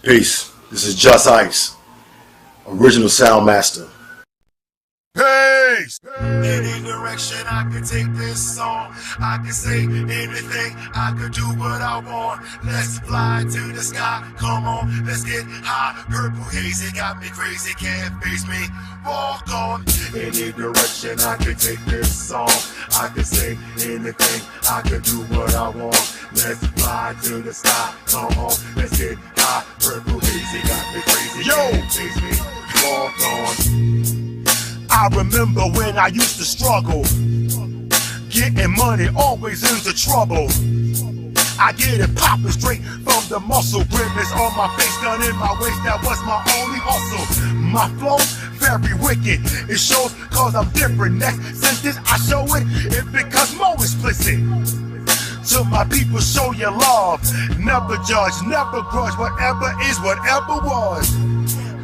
Peace. This is Just Ice, original sound master. Peace! Any direction I could take this song, I could say anything, I could do what I want. Let's fly to the sky, come on, let's get high. Purple hazy got me crazy, can't face me, walk on. Any direction I could take this song, I could say anything, I could do what I want. Let's fly to the sky, come on, let's get high. Purple hazy got me crazy, can't face me, walk on. I remember when I used to struggle, getting money always into trouble. I get it popping straight from the muscle, grimace on my face, gun in my waist, that was my only hustle. My flow, very wicked, it shows cause I'm different. Next sentence, I show it, it becomes more explicit. To my people, show your love, never judge, never grudge, whatever is, whatever was.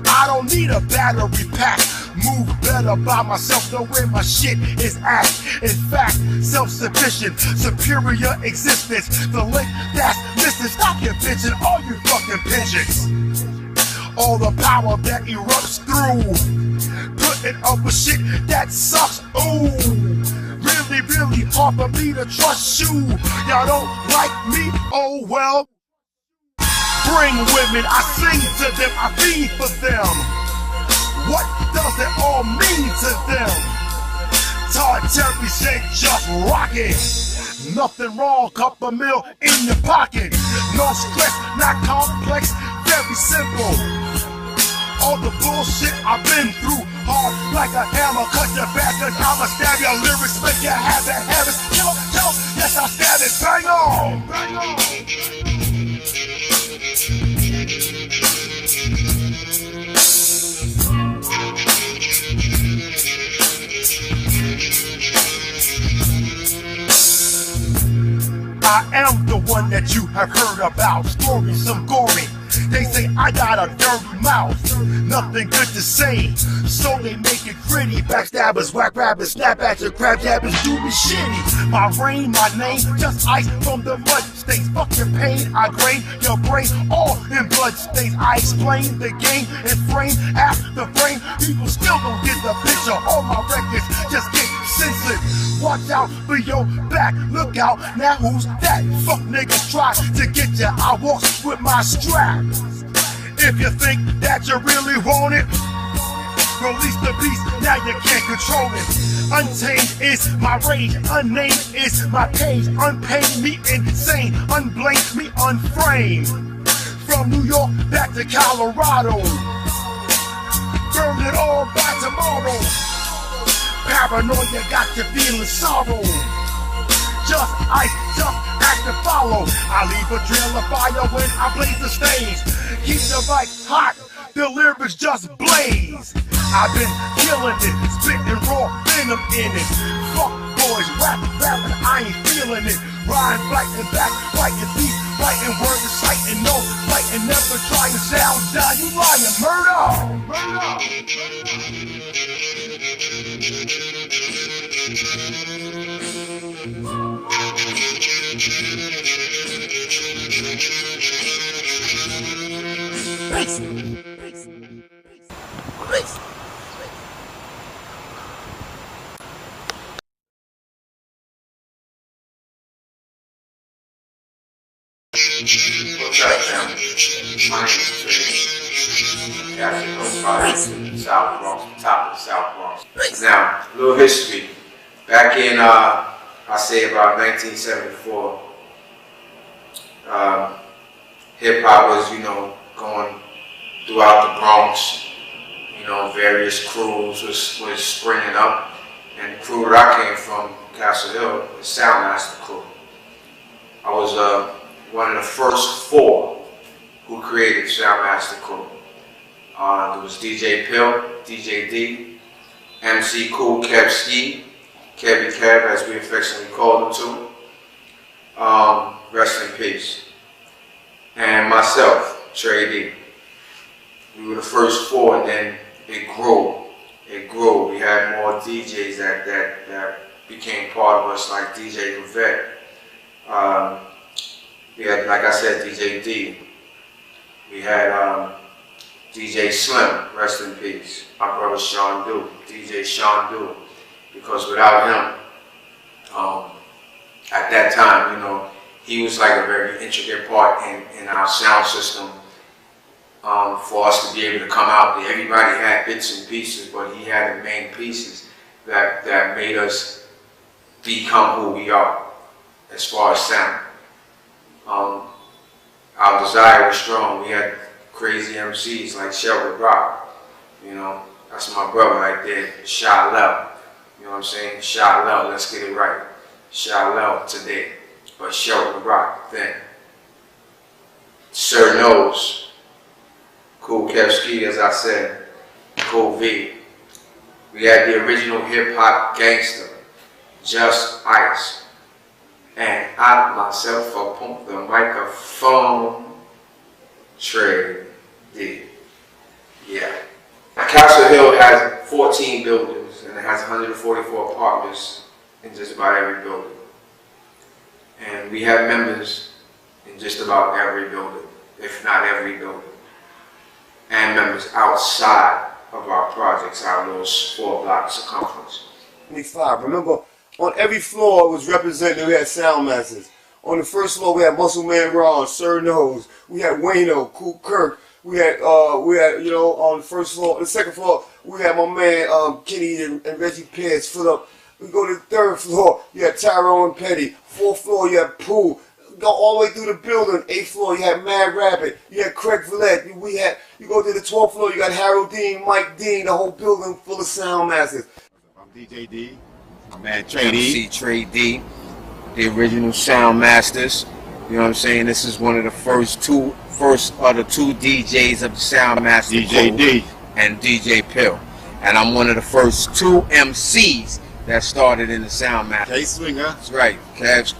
I don't need a battery pack, move better by myself, know where my shit is at. In fact, self-sufficient, superior existence, the link that's missing. Stop your bitching, all you fucking pigeons. All the power that erupts through, putting up with shit that sucks, ooh. Really, really hard for me to trust you. Y'all don't like me, oh well. Bring women, I sing to them, I feed for them. What does it all mean to them? Todd Terry said just rock it. Nothing wrong, couple mil in your pocket. No stress, not complex, very simple. All the bullshit I've been through, hard like a hammer. Cut your back cause I'ma stab your lyrics, make you have that habit. Kill, yes I stab it, bang on, bang on. I am the one that you have heard about. Stories some gory. They say I got a dirty mouth, nothing good to say, so they make it gritty. Backstabbers, whack rabbits, snapbacks, and crab jabbers do me shitty. My reign, my name, just ice from the mud stains. Fuck your pain, I grain your brain, all in blood stains. I explain the game and frame after frame. People still don't get the picture. All my records just get censored. Watch out for your back, look out, now who's that? Fuck niggas try to get ya, I walk with my strap. If you think that you really want it, release the beast, now you can't control it. Untamed is my rage, unnamed is my page. Unpaid me insane, unblamed me unframed. From New York back to Colorado, burn it all by tomorrow. Paranoia got you feeling sorrow. Just ice, just act and follow. I leave a trail of fire when I blaze the stage. Keep the mic hot, the lyrics just blaze. I've been killing it, spitting raw venom in it. Fuck boys, rapping, I ain't feeling it. Rhyme, fighting back, fighting beat, writing word to sight and no fighting, never trying to sound down. You lying, murder! Peace. Peace. What's up, family? My name is Trey. Captain of South Bronx, top of the South Bronx. Now, a little history. Back in, I say about 1974, hip hop was, going throughout the Bronx. Various crews was springing up, and the crew that I came from, Castle Hill, the Soundmaster crew. I was one of the first four who created Soundmaster crew. There was DJ Pill, DJ D, MC Cool, Kev Ski, Kevy Kev, as we affectionately called him too. Rest in peace. And myself, Trey D. We were the first four, and then it grew. It grew. We had more DJs that became part of us, like DJ Levette. We had, like I said, DJ D. We had DJ Slim, rest in peace. My brother Sean Dew, DJ Sean Dew. Because without him, at that time, you know, he was like a very intricate part in our sound system for us to be able to come out there. Everybody had bits and pieces, but he had the main pieces that made us become who we are as far as sound. Our desire was strong. We had crazy MCs like Shelby Rock, you know, that's my brother right there, Shy Love. You know what I'm saying? Shy Love, let's get it right. Shy Love today, but Shelby Rock then. Sir Knows, Kool Kev Ski, as I said, Kool V. We had the original hip hop gangster, Just Ice. And I myself will pump the microphone, Trey D. Yeah. Castle Hill has 14 buildings and it has 144 apartments in just about every building. And we have members in just about every building, if not every building. And members outside of our projects, our little 4-block circumference. 25. Remember, on every floor it was represented, we had sound masters. On the first floor we had Muscle Man Ron, Sir Knows, we had Wayno, Kool Kirk, we had you know, on the first floor, the second floor we had my man Kenny and Reggie Pierce, Phillip. We go to the third floor, you had Tyrone Petty. Fourth floor you had Pooh. Go all the way through the building. 8th floor, you had Mad Rabbit. You had Craig Villette. You go to the 12th floor, you got Harold Dean, Mike Dean, the whole building full of sound masters. I'm DJ D, my man Trey D. MC Trey D, the original sound masters. You know what I'm saying? This is one of the first two DJs of the sound masters. DJ D. And DJ Pill. And I'm one of the first 2 MCs that started in the sound master. K-Swinger. That's right.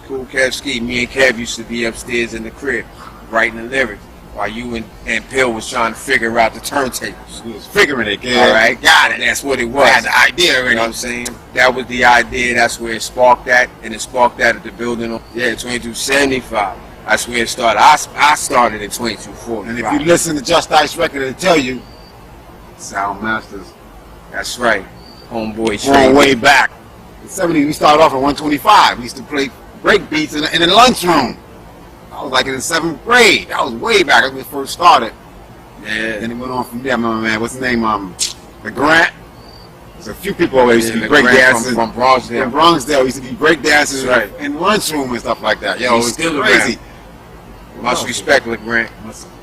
Kool Kev Ski. Me and Kev used to be upstairs in the crib writing the lyrics while you and Pill was trying to figure out the turntables. We was figuring it, kid. All right, got it. That's what it was. I had the idea already. You know what I'm saying? That was the idea. That's where it sparked that, and it sparked that at the building. Yeah, 2275. That's where it started. I started at 2245. And if you listen to Just Ice record, it'll tell you Sound Masters. That's right. Homeboy Going Trey. way back. In the 70s, we started off at 125. We used to play break beats in the lunchroom. I was like in the 7th grade. That was way back when we first started. Yeah. Then it went on from there, my man. What's his name? The Grant. There's a few people always used to be the break Grant dancers. from Bronxdale. In Bronxdale, used to be break dancers Right. in the lunchroom and stuff like that. Yo, He's it's still crazy. Much respect, LeGrant.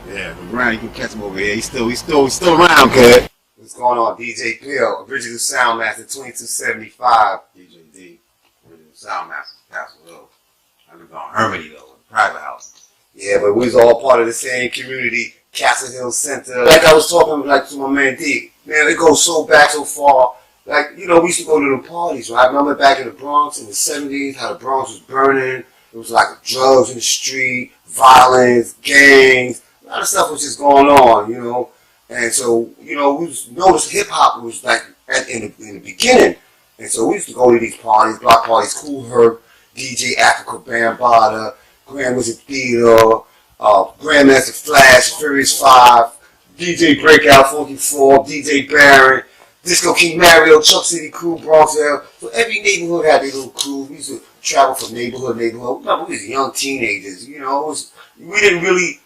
Yeah, the Grant, you can catch him over here. He's still around, kid. What's going on? DJ Pill, original sound master, 2275. DJ D, original sound master, Castle Hill. I lived on Hermitage though, in a private house. Yeah, but we was all part of the same community, Castle Hill Center. Like I was talking like to my man D, man, it goes so back so far. Like, you know, we used to go to the parties, right? I remember back in the Bronx in the 70s, how the Bronx was burning. It was like drugs in the street, violence, gangs, a lot of stuff was just going on, you know. And so, you know, we noticed hip-hop was like in the beginning. And so we used to go to these parties, block parties, Kool Herc, DJ Africa Bambaataa, Grand Wizard Theater, Grandmaster Flash, Furious 5, DJ Breakout 44, DJ Baron, Disco King Mario, Chuck City Crew, Bronxdale. So every neighborhood had their little crew. We used to travel from neighborhood to neighborhood. Remember, we was young teenagers, you know. We didn't really...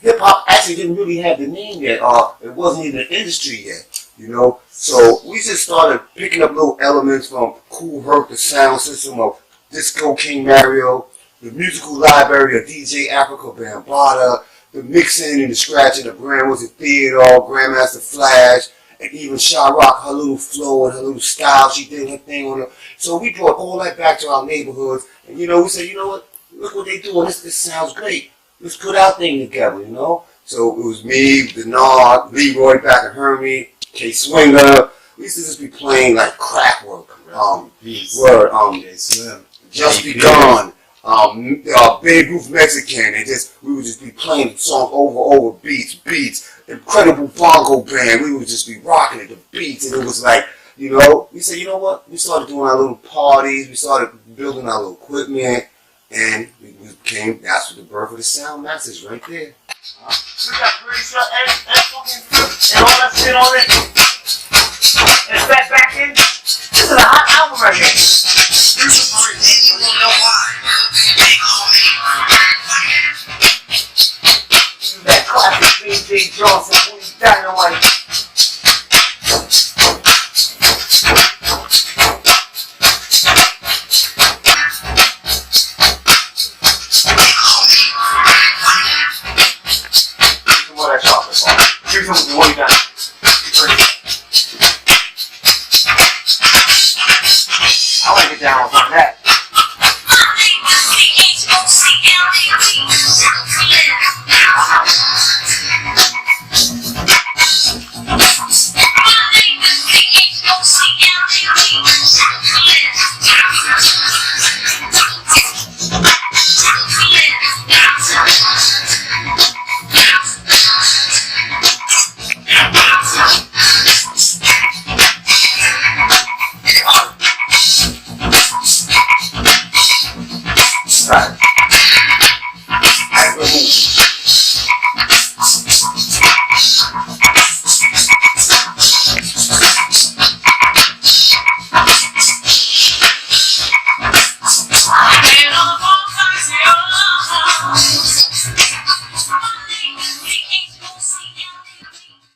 Hip-hop actually didn't really have the name yet. It wasn't even an industry yet, you know. So we just started picking up little elements from Kool Herc, the sound system of Disco King Mario, the musical library of DJ Africa Bambaataa, the mixing and the scratching of Grand Wizard Theater, Grandmaster Flash, and even Sha-Rock, her little flow and her little style. She did her thing on her. So we brought all that back to our neighborhoods. And, you know, we said, you know what? Look what they doing. This sounds great. Let's put our thing together, you know? So it was me, Denard, Leroy back at Hermie, K-Swinger. We used to just be playing like crack work. Just Begun, Babe Ruth Mexican, and we would just be playing the song over beats. Incredible bongo band, we would just be rocking it, the beats, and it was like, you know, we said, you know what? We started doing our little parties, we started building our little equipment, and that's the birth of the Sound Masters right there. We got green shirt and fucking and all that shit on it. And Fat Back in. This is a hot album right here. That classic B.J. Johnson, Dynamite. What I chocolate bar. Here's something way down. I like it down like that.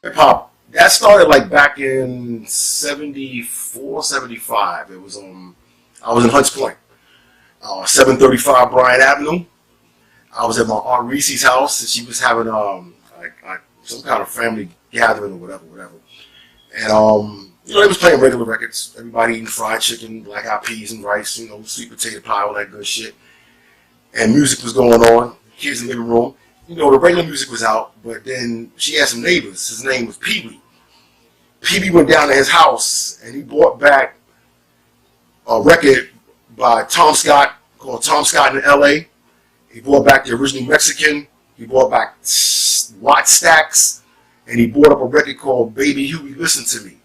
Hip hop, that started like back in 74, 75. It was I was in Hunts Point, 735 Bryant Avenue. I was at my Aunt Reese's house, and she was having like some kind of family gathering or whatever. And they was playing regular records. Everybody eating fried chicken, black eyed peas and rice, sweet potato pie, all that good shit. And music was going on. Kids in the living room. The regular music was out, but then she had some neighbors. His name was Pee-wee. Pee-wee went down to his house, and he brought back a record by Tom Scott called Tom Scott in L.A. He brought back the original Mexican. He brought back Watt Stacks, and he brought up a record called Baby Huey, Listen to Me.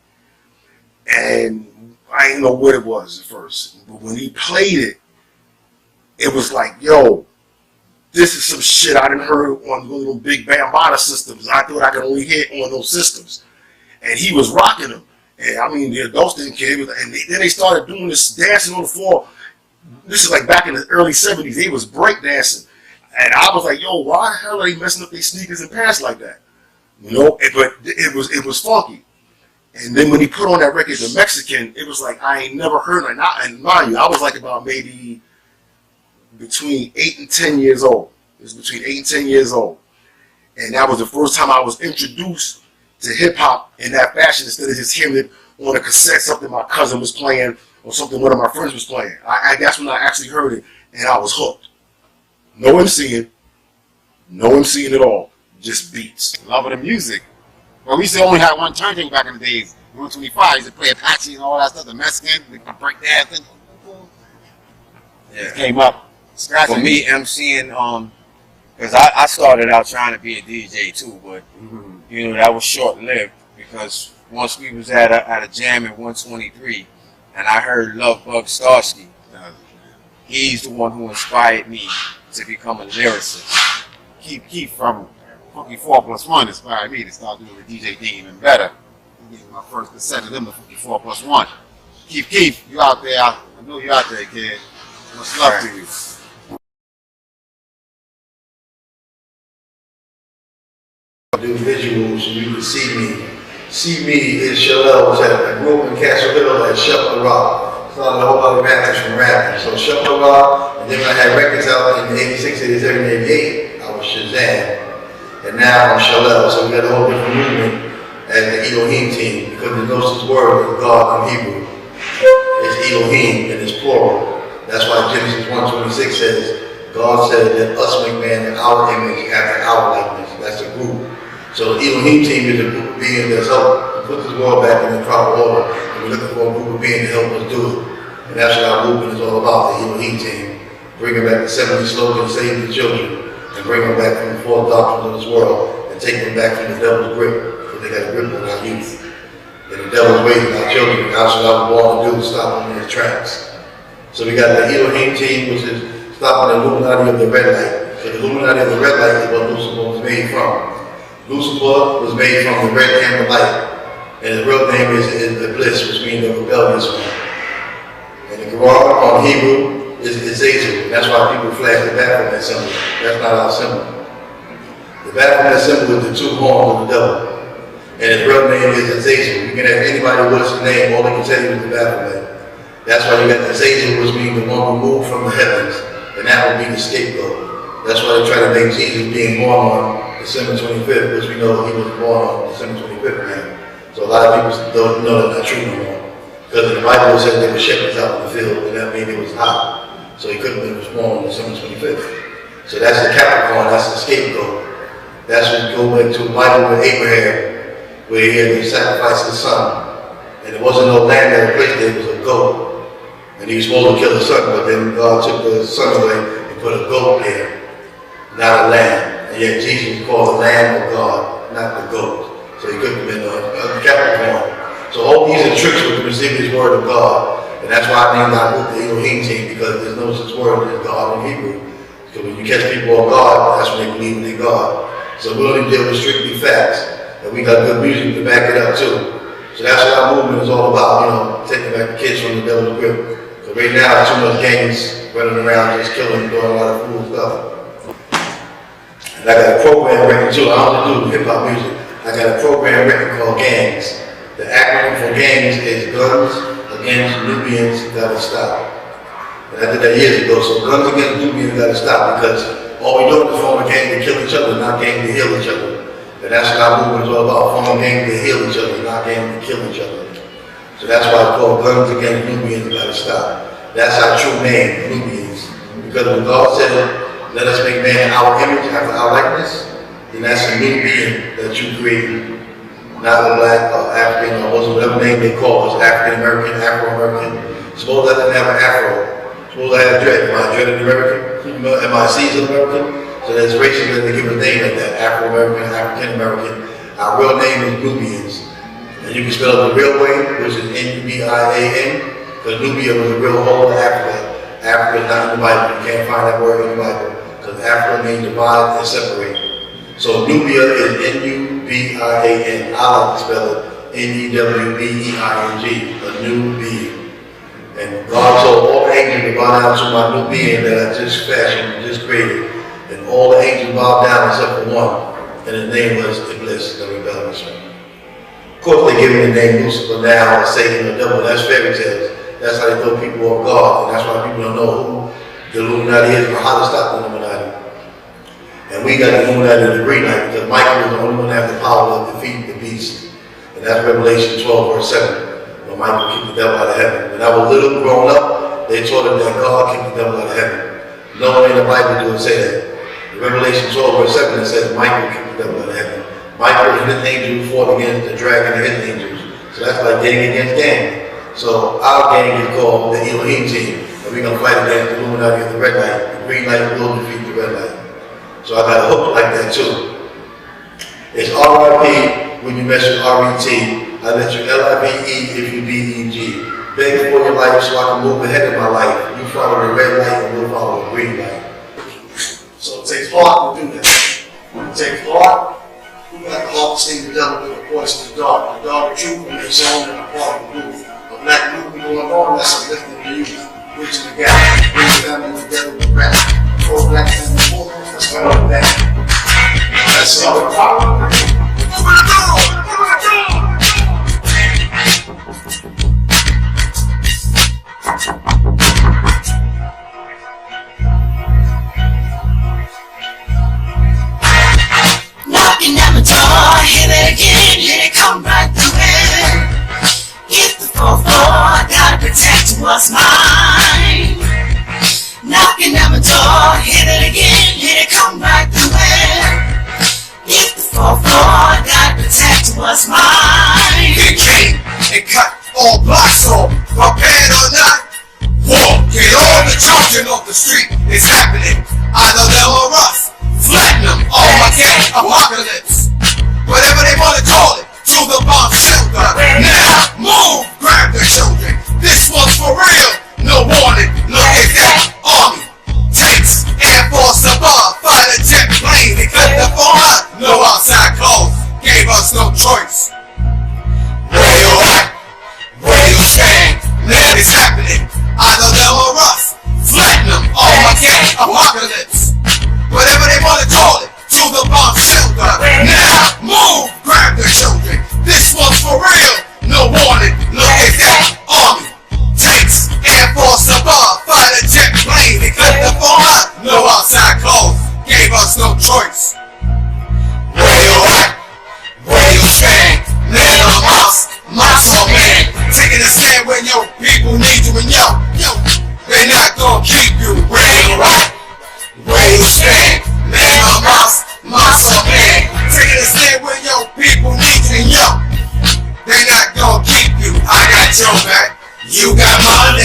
And I didn't know what it was at first, but when he played it, it was like, yo, this is some shit I didn't heard on the little big Bambaataa systems. I thought I could only hear on those systems. And he was rocking them. And I mean, the adults didn't care. And then they started doing this dancing on the floor. This is like back in the early 70s. They was break dancing. And I was like, yo, why the hell are they messing up their sneakers and pants like that? But it was funky. And then when he put on that record, The Mexican, it was like I ain't never heard it. And mind you, I was like about maybe between 8 and 10 years old. It was between 8 and 10 years old. And that was the first time I was introduced to hip-hop in that fashion, instead of just hearing it on a cassette, something my cousin was playing or something one of my friends was playing. That's when I actually heard it, and I was hooked. No MCing at all, just beats. Love of the music. Well, we used to only have one turntable back in the days. 125, used to play Apache and all that stuff, the Mexican, the break dancing. Yeah. Came up. For me, MCing, because I started out trying to be a DJ too, but that was short lived, because once we was at a jam in 123, and I heard Love Bug Starsky, he's the one who inspired me to become a lyricist. Keith from Funky 4+1 inspired me to start doing the DJ thing even better. He gave me my first cassette of them, the Funky 4+1. Keith, you out there? I know you out there, kid. Much love to you. Do visuals, and you could see me. See me is Shalel was at. I grew up in Castle Hill at Shuffle Rock. Started a whole lot of rappers from rapping. So Shuffle Rock, and then when I had records out in 86, 87, 88, I was Shazam. And now I'm Shalel. So we got a whole different movement as the Elohim team, because the Gnosis word is God in Hebrew. It's Elohim and it's plural. That's why Genesis 1:26 says, God said, let us make man in our image after our likeness. That's a group. So the Elohim team is a group of beings that's helped put this world back in the proper order. And we're looking for a group of beings to help us do it. And that's what our movement is all about, the Elohim team. Bringing back the 70 slogan, save the children, and bring them back from the false doctrines of this world, and take them back from the devil's grip, because they got a grip on our youth. And the devil's waiting our children. That's what I was born to do, stop them in their tracks. So we got the Elohim team, which is stopping the Illuminati of the red light. So the Illuminati of the red light is what Lucifer was made from. Lucifer was made from the red amber light. And his real name is Iblis, which means the rebellious one. And the Quran on Hebrew is Azazel. That's why people flash the Baphomet symbol. That's not our symbol. The Baphomet symbol is the two horns of the devil. And his real name is Azazel. You can ask anybody what's his name, all they can tell you is the Baphomet. That's why you got Azazel, which means the one removed from the heavens. And that would be the scapegoat. That's why they try to make Jesus being born on December 25th, which we know he was born on December 25th now. So a lot of people don't know that's not true no more. Because in the Bible it said there were shepherds out in the field, and that means it was hot. So he couldn't have been born on December 25th. So that's the Capricorn, that's the scapegoat. That's when you go back to the Bible with Abraham, where he had to sacrifice his son. And there wasn't no lamb that was placed there, it was a goat. And he was supposed to kill his son, but then God took the son away and put a goat there, not a lamb. And yet Jesus was called the Lamb of God, not the goat. So he couldn't have been a Capricorn. So all these are tricks with the mysterious word of God. And that's why I named our book the Elohim team, because there's no such word as God in Hebrew. Because when you catch people on God, that's when they believe in God. So we only deal with strictly facts. And we got good music to back it up too. So that's what our movement is all about, taking back the kids from the devil's grip. So right now, too much gangs running around just killing, doing a lot of fool stuff. And I got a program written too. I don't do hip hop music. I got a program written called Gangs. The acronym for gangs is Guns Against Nubians Gotta Stop. And I did that years ago. So Guns Against Nubians Gotta Stop, because all we doing is form a gang to kill each other, not gang to heal each other. And that's what our movement is all about, forming gangs to heal each other, not gangs to kill each other. So that's why it's called Guns Against Nubians Gotta Stop. That's our true name, Nubians. Because when God said, let us make man in our image, after our likeness, then that's a new being that you created. Not a black or African or whatever name they call us, African American, Afro-American. Suppose I didn't have an Afro. Suppose I had a dread. Am I dreaded American? Am I seasoned American? So there's races that they give a name like that, Afro-American, African-American. Our real name is Nubians. And you can spell it the real way, which is N-U-B-I-A-N, because Nubia was a real whole of Africa. Africa is not in the Bible. You can't find that word in the Bible, because Africa means divide and separate. So Nubia is N-U-B-I-A-N. I like to spell it N-E-W-B-E-I-N-G, a new being. And God told all the angels to bow down to my new being that I just fashioned, just created. And all the angels bowed down except for one. And his name was Iblis, the rebellious one. Of course, they give him the name Lucifer now, or Satan, or devil. That's fairy tales. That's how they throw people off guard. And that's why people don't know who the Illuminati is or how to stop the Illuminati. And we got the Illuminati of the green light, because Michael was the only one that had the power to defeat the beast. And that's Revelation 12, verse 7. When Michael kicked the devil out of heaven. When I was little, growing up, they taught us that God kicked the devil out of heaven. No one in the Bible do say that. In Revelation 12, verse 7, it says Michael kicked the devil out of heaven. Michael and his angels fought against the dragon and his angels. So that's like gang against gang. So our gang is called the Elohim team. And we're going to fight against the Illuminati of the red light. The green light will defeat the red light. So I got a hook like that too. It's R.I.P. when you mess with R.E.T. I let you L-I-V-E if you B-E-G. Beg for your life so I can move ahead in my life. You follow the red light and we'll follow the green light. So it takes heart to do that. It takes heart. You got the heart to sing the devil with the voice of the dark. The dark truth and the sound and the part of the booth. A black movement going on, that's a lifting the youth. Bridging the gap. Bring the family together with rap. Pro black family movement. That's right on that. That's all the power. Knocking at my door, hit it again, hit it, come right through it. Hit the 4-4, gotta protect what's mine. Knocking at my door, hit it again, hit it, come right through it. Hit the 4-4, gotta protect what's mine. It came and cut all blocks off, prepared or not. War, get all the children off the street, it's happening. Either them or us, flatten them, all my gang, apocalypse. Whatever they want to call it, to the bomb shelter. Now, move, grab the children. This one's for real, no warning. Look at that, army, tanks, Air Force above,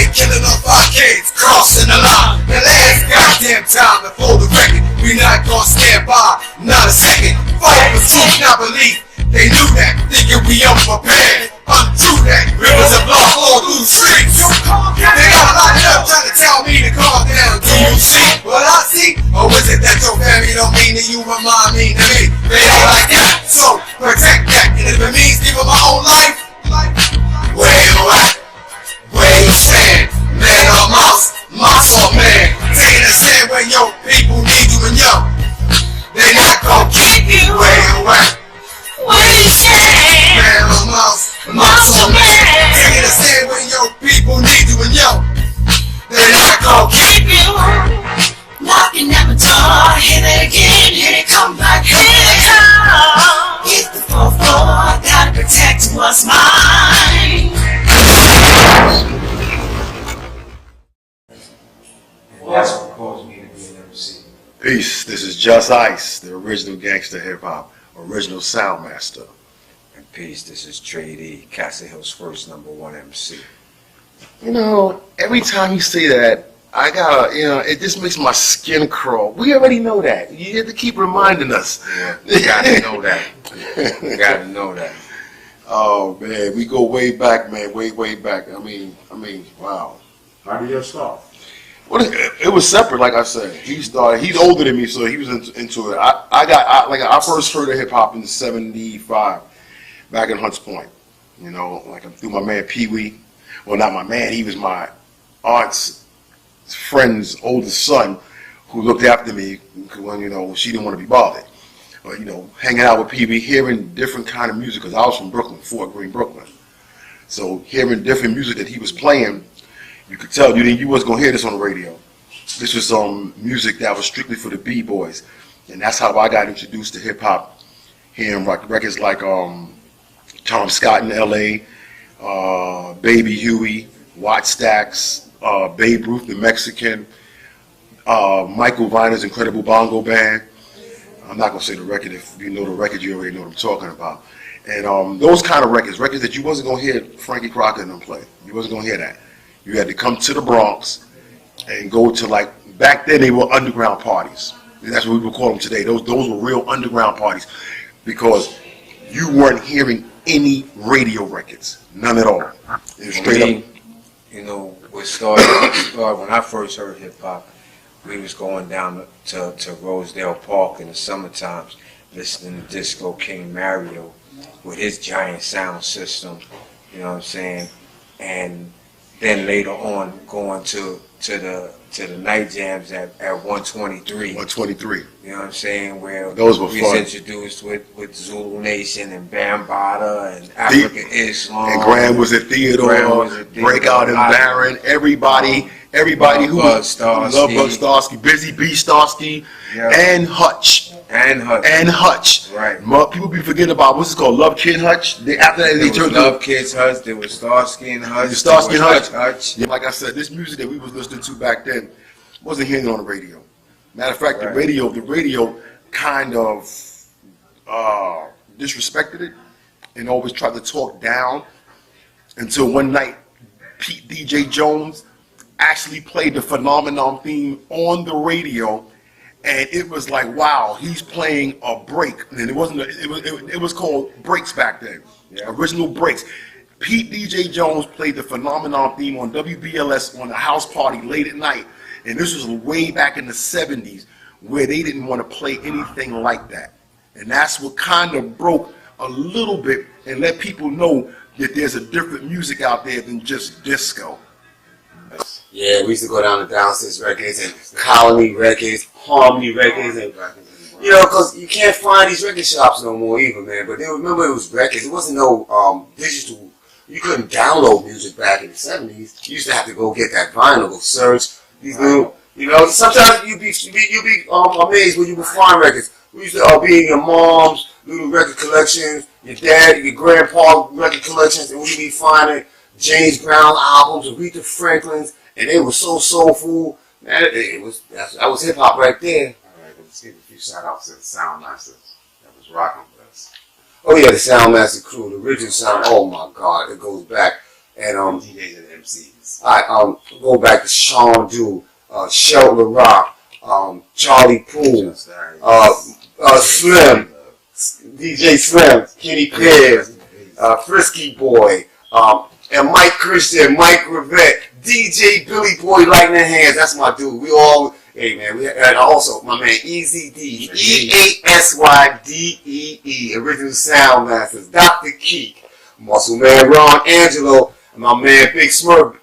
and killing off our kids, crossing the line. The last goddamn time before the record, we not gonna stand by, not a second. Fight for truth, not belief. They knew that, thinking we unprepared. Untrue that, rivers of blood flow through the streets. They got lined up trying to tell me to calm down. Do you see what I see? Or is it that your family don't mean to you, but mine mean to me? They ain't like that, so protect that. And if it means giving my own life, where you at? Where you stand? Man or mouse? Mouse or man? Taking a stand when your people need you and yo. They not gon' keep you. Where you at? Where you stand? Man or mouse? Mouse or man? Taking a stand when your people need you and yo. They not gon' keep you. Knocking at my door, hit it again, hit it, come back, hit it, come. Hit the 4th floor, gotta protect what's mine. And that's what caused me to be an MC. Peace. This is Just Ice, the original gangster hip hop, original sound master. And peace, this is Trey D, Castle Hill's first #1 MC. You know, every time you say that, I gotta, it just makes my skin crawl. We already know that. You have to keep reminding us. Yeah, you gotta know that. You gotta know that. Oh man, we go way back, man, way back. I mean, wow. How did you start? Well, it was separate, like I said. He started. He's older than me, so he was into it. I first heard of hip hop in '75, back in Hunts Point. You know, like through my man Pee Wee. Well, not my man. He was my aunt's friend's oldest son, who looked after me when she didn't want to be bothered. But hanging out with Pee Wee, hearing different kind of music, because I was from Brooklyn, Fort Greene, Brooklyn. So hearing different music that he was playing, you could tell you wasn't gonna hear this on the radio. This was music that was strictly for the B-boys, and that's how I got introduced to hip hop. Hearing records like Tom Scott in L.A., Baby Huey, Watt Stax, Babe Ruth the Mexican, Michael Viner's Incredible Bongo Band. I'm not gonna say the record. If you know the record, you already know what I'm talking about. And those kind of records that you wasn't gonna hear Frankie Crocker and them play. You wasn't gonna hear that. You had to come to the Bronx and go to, back then they were underground parties. And that's what we would call them today. Those were real underground parties, because you weren't hearing any radio records, none at all. It was straight up. What started when I first heard hip hop, we was going down to Rosedale Park in the summer times, listening to Disco King Mario with his giant sound system, you know what I'm saying? And then later on going to the night jams at 123. 123. You know what I'm saying? Where those were we fun. was introduced with Zulu Nation and Bambaataa and African Islam. And Grand was at Theodore, Breakout and Baron, everybody who loved Bug Starsky, Busy B. Starsky, and Hutch. And Hutch. Right. People be forgetting about what's it called, Love Kid Hutch. After that, they turned Love Kids Hutch. There was Starsky and Hutch. Starsky and Hutch. Yeah, like I said, this music that we was listening to back then wasn't hearing it on the radio. Matter of fact, the radio kind of disrespected it and always tried to talk down, until one night Pete DJ Jones actually played the Phenomenon theme on the radio, and it was like, wow, he's playing a break. And it wasn't it was called breaks back then. Original breaks. Pete DJ Jones played the Phenomenon theme on WBLS on a house party late at night, and this was way back in the 70s, where they didn't want to play anything like that. And that's what kind of broke a little bit and let people know that there's a different music out there than just disco. Yeah, we used to go down to Downstairs Records and Colony Records, Harmony Records, and because you can't find these record shops no more either, man. But remember, it was records. It wasn't no digital. You couldn't download music back in the 70s. You used to have to go get that vinyl, go search these little. Sometimes you'd be amazed when you would find records. We used to be in your mom's little record collections, your dad, your grandpa record collections, and we'd be finding James Brown albums, Aretha Franklin's, and they were so soulful. Man, that was hip hop right there. All right, let's give a few shout outs to the Sound Masters that was rocking with us. Oh yeah, the Soundmaster crew, the original sound. Oh my God, it goes back. And DJs and MCs. I go back to Sean Dew, Shelton Rock, Charlie Poole, Slim, DJ Slim, Kenny Pears, Frisky Boy, and Mike Christian, Mike Rivette, DJ Billy Boy Lightning Hands. That's my dude. We all, hey man, and also my man Easy D, EASYDEE, Original Sound Masters, Dr. Keek, Muscle Man Ron Angelo, and my man Big Smurf,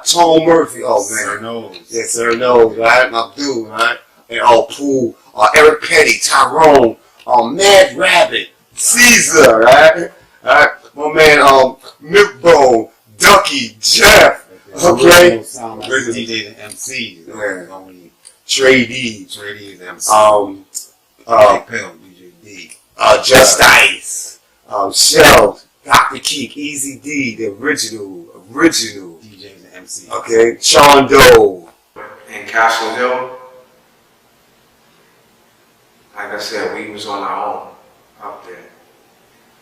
Tone Murphy. Oh man, Sir Knows. yes sir knows, right? My dude, right? And Poole, Eric Petty, Tyrone, Mad Rabbit, Caesar, right? Alright, my man Milkbone, Ducky, Jeff. Okay. DJs and MCs. Yeah. Trey D. Trey D is MC. Big Pill, DJ D. Just Ice. Shell, Dr. Keek, Easy D, the original. DJs and MCs. Okay. Sean Doe. In Castle Hill, like I said, we was on our own up there.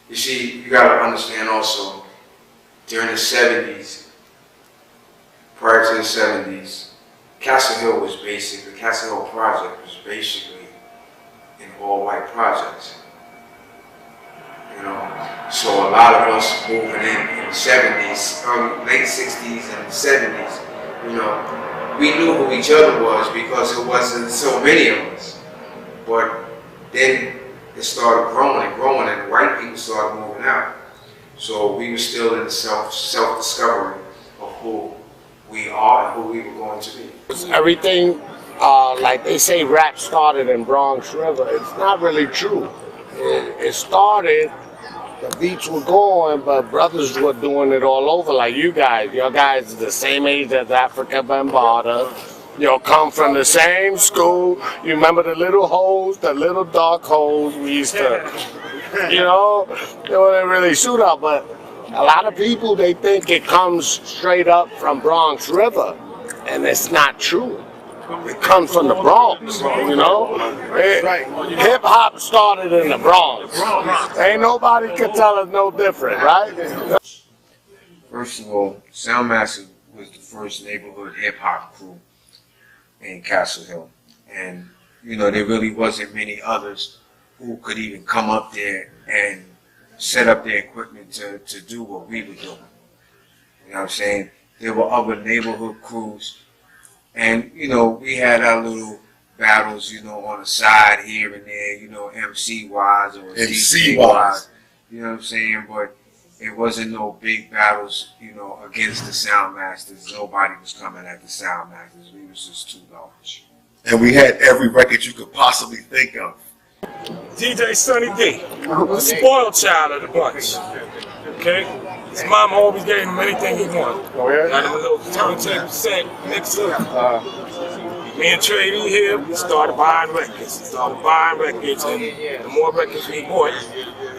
You see, you gotta understand also, during the 70s, prior to the 70s, Castle Hill was basically, the Castle Hill Project was basically an all-white project. You know, so a lot of us moving in the 70s, late 60s and 70s, you know, we knew who each other was because it wasn't so many of us. But then it started growing and growing, and white people started moving out. So we were still in the self-discovery of who we are and who we were going to be. Everything, like they say, rap started in Bronx River. It's not really true. It started, the beats were going, but brothers were doing it all over, like you guys. Your guys are the same age as Africa Bambaataa. You'll come from the same school. You remember the little holes, the little dark holes we used to, you know, they wouldn't really shoot up, but a lot of people, they think it comes straight up from Bronx River, and it's not true. It comes from the Bronx, you know? Hip-hop started in the Bronx. Ain't nobody can tell us no different, right? First of all, Soundmaster was the first neighborhood hip-hop crew in Castle Hill. And, you know, there really wasn't many others who could even come up there and set up their equipment to do what we were doing. You know what I'm saying? There were other neighborhood crews, and you know, we had our little battles, you know, on the side here and there, you know, MC wise or DJ wise. You know what I'm saying? But it wasn't no big battles, you know, against the Soundmasters. Nobody was coming at the Soundmasters. We was just too large. And we had every record you could possibly think of. DJ Sunny D, the spoiled child of the bunch. Okay? His mom always gave him anything he wanted. Oh, yeah? Got him a little turntable set, mixer. Me and Trey D here, we started buying records. And the more records we bought,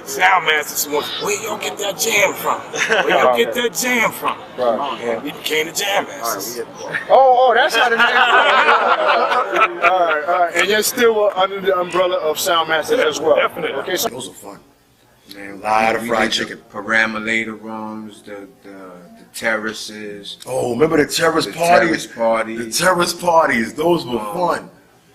Soundmasters went, where y'all get that jam from? Where y'all get that jam from? And we became the Jam Masters. Oh, that's how the name. All right. And you're still under the umbrella of Soundmaster as well. Definitely. Okay, so Those are fun. Man, A lot of we fried did chicken. The perambulator rooms, the terraces. Oh, remember the terrace The parties? terrace parties. The terrace parties, those were fun.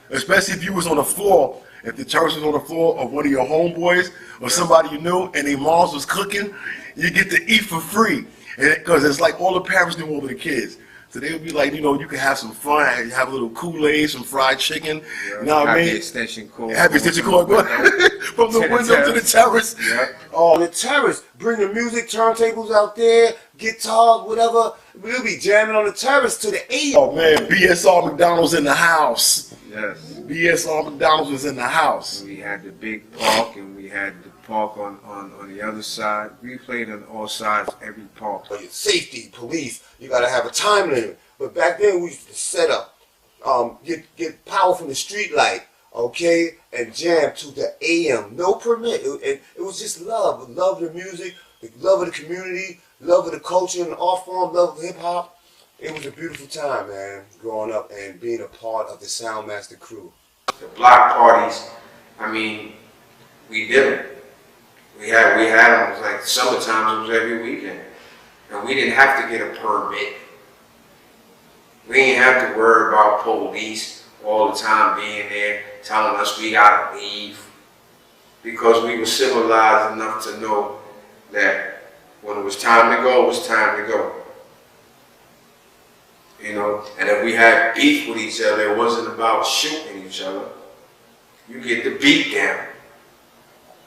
Especially if you was on the floor. If the terrace was on the floor of one of your homeboys or somebody you knew and their moms was cooking, you get to eat for free. Because it's like all the parents knew over the kids. So they would be like, you know, you can have some fun, have a little Kool-Aid, some fried chicken. You know what I mean? Happy extension cord. Happy extension cord. From the window to the terrace. Yeah. On the terrace, bring the music, turntables out there, guitars, whatever. We'll be jamming on the terrace to the 8. Oh man, BSR McDonald's in the house. Yes. BSR McDonald's was in the house. We had the big park and we had the park on the other side. We played on all sides, every park. Safety, police, you gotta have a time limit. But back then we used to set up, get power from the street light, okay, and jam to the AM. No permit. It was just love. Love the music, the love of the community, love of the culture and the art form, love of hip hop. It was a beautiful time, man, growing up and being a part of the Soundmaster crew. The block parties, I mean, we did it. We had them, like summertime, it was every weekend. And we didn't have to get a permit. We didn't have to worry about police all the time being there telling us we gotta leave. Because we were civilized enough to know that when it was time to go, it was time to go. You know, and if we had beef with each other, it wasn't about shooting each other. You get the beat down.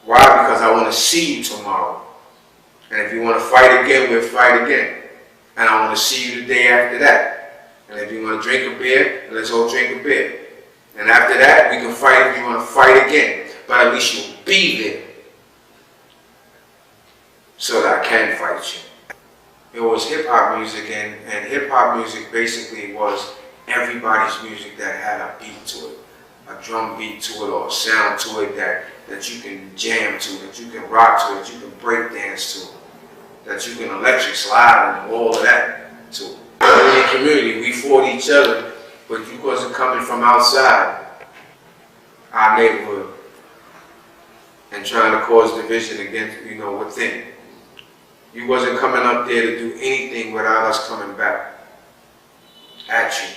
Why? Because I want to see you tomorrow. And if you want to fight again, we'll fight again. And I want to see you the day after that. And if you want to drink a beer, let's all drink a beer. And after that, we can fight if you want to fight again. But at least you'll be there. So that I can fight you. It was hip-hop music, and hip-hop music basically was everybody's music that had a beat to it. A drum beat to it or a sound to it that you can jam to, that you can rock to, that you can break dance to, that you can electric slide and all of that to. In the community, we fought each other, but you wasn't coming from outside our neighborhood and trying to cause division against, you know, within. You wasn't coming up there to do anything without us coming back at you.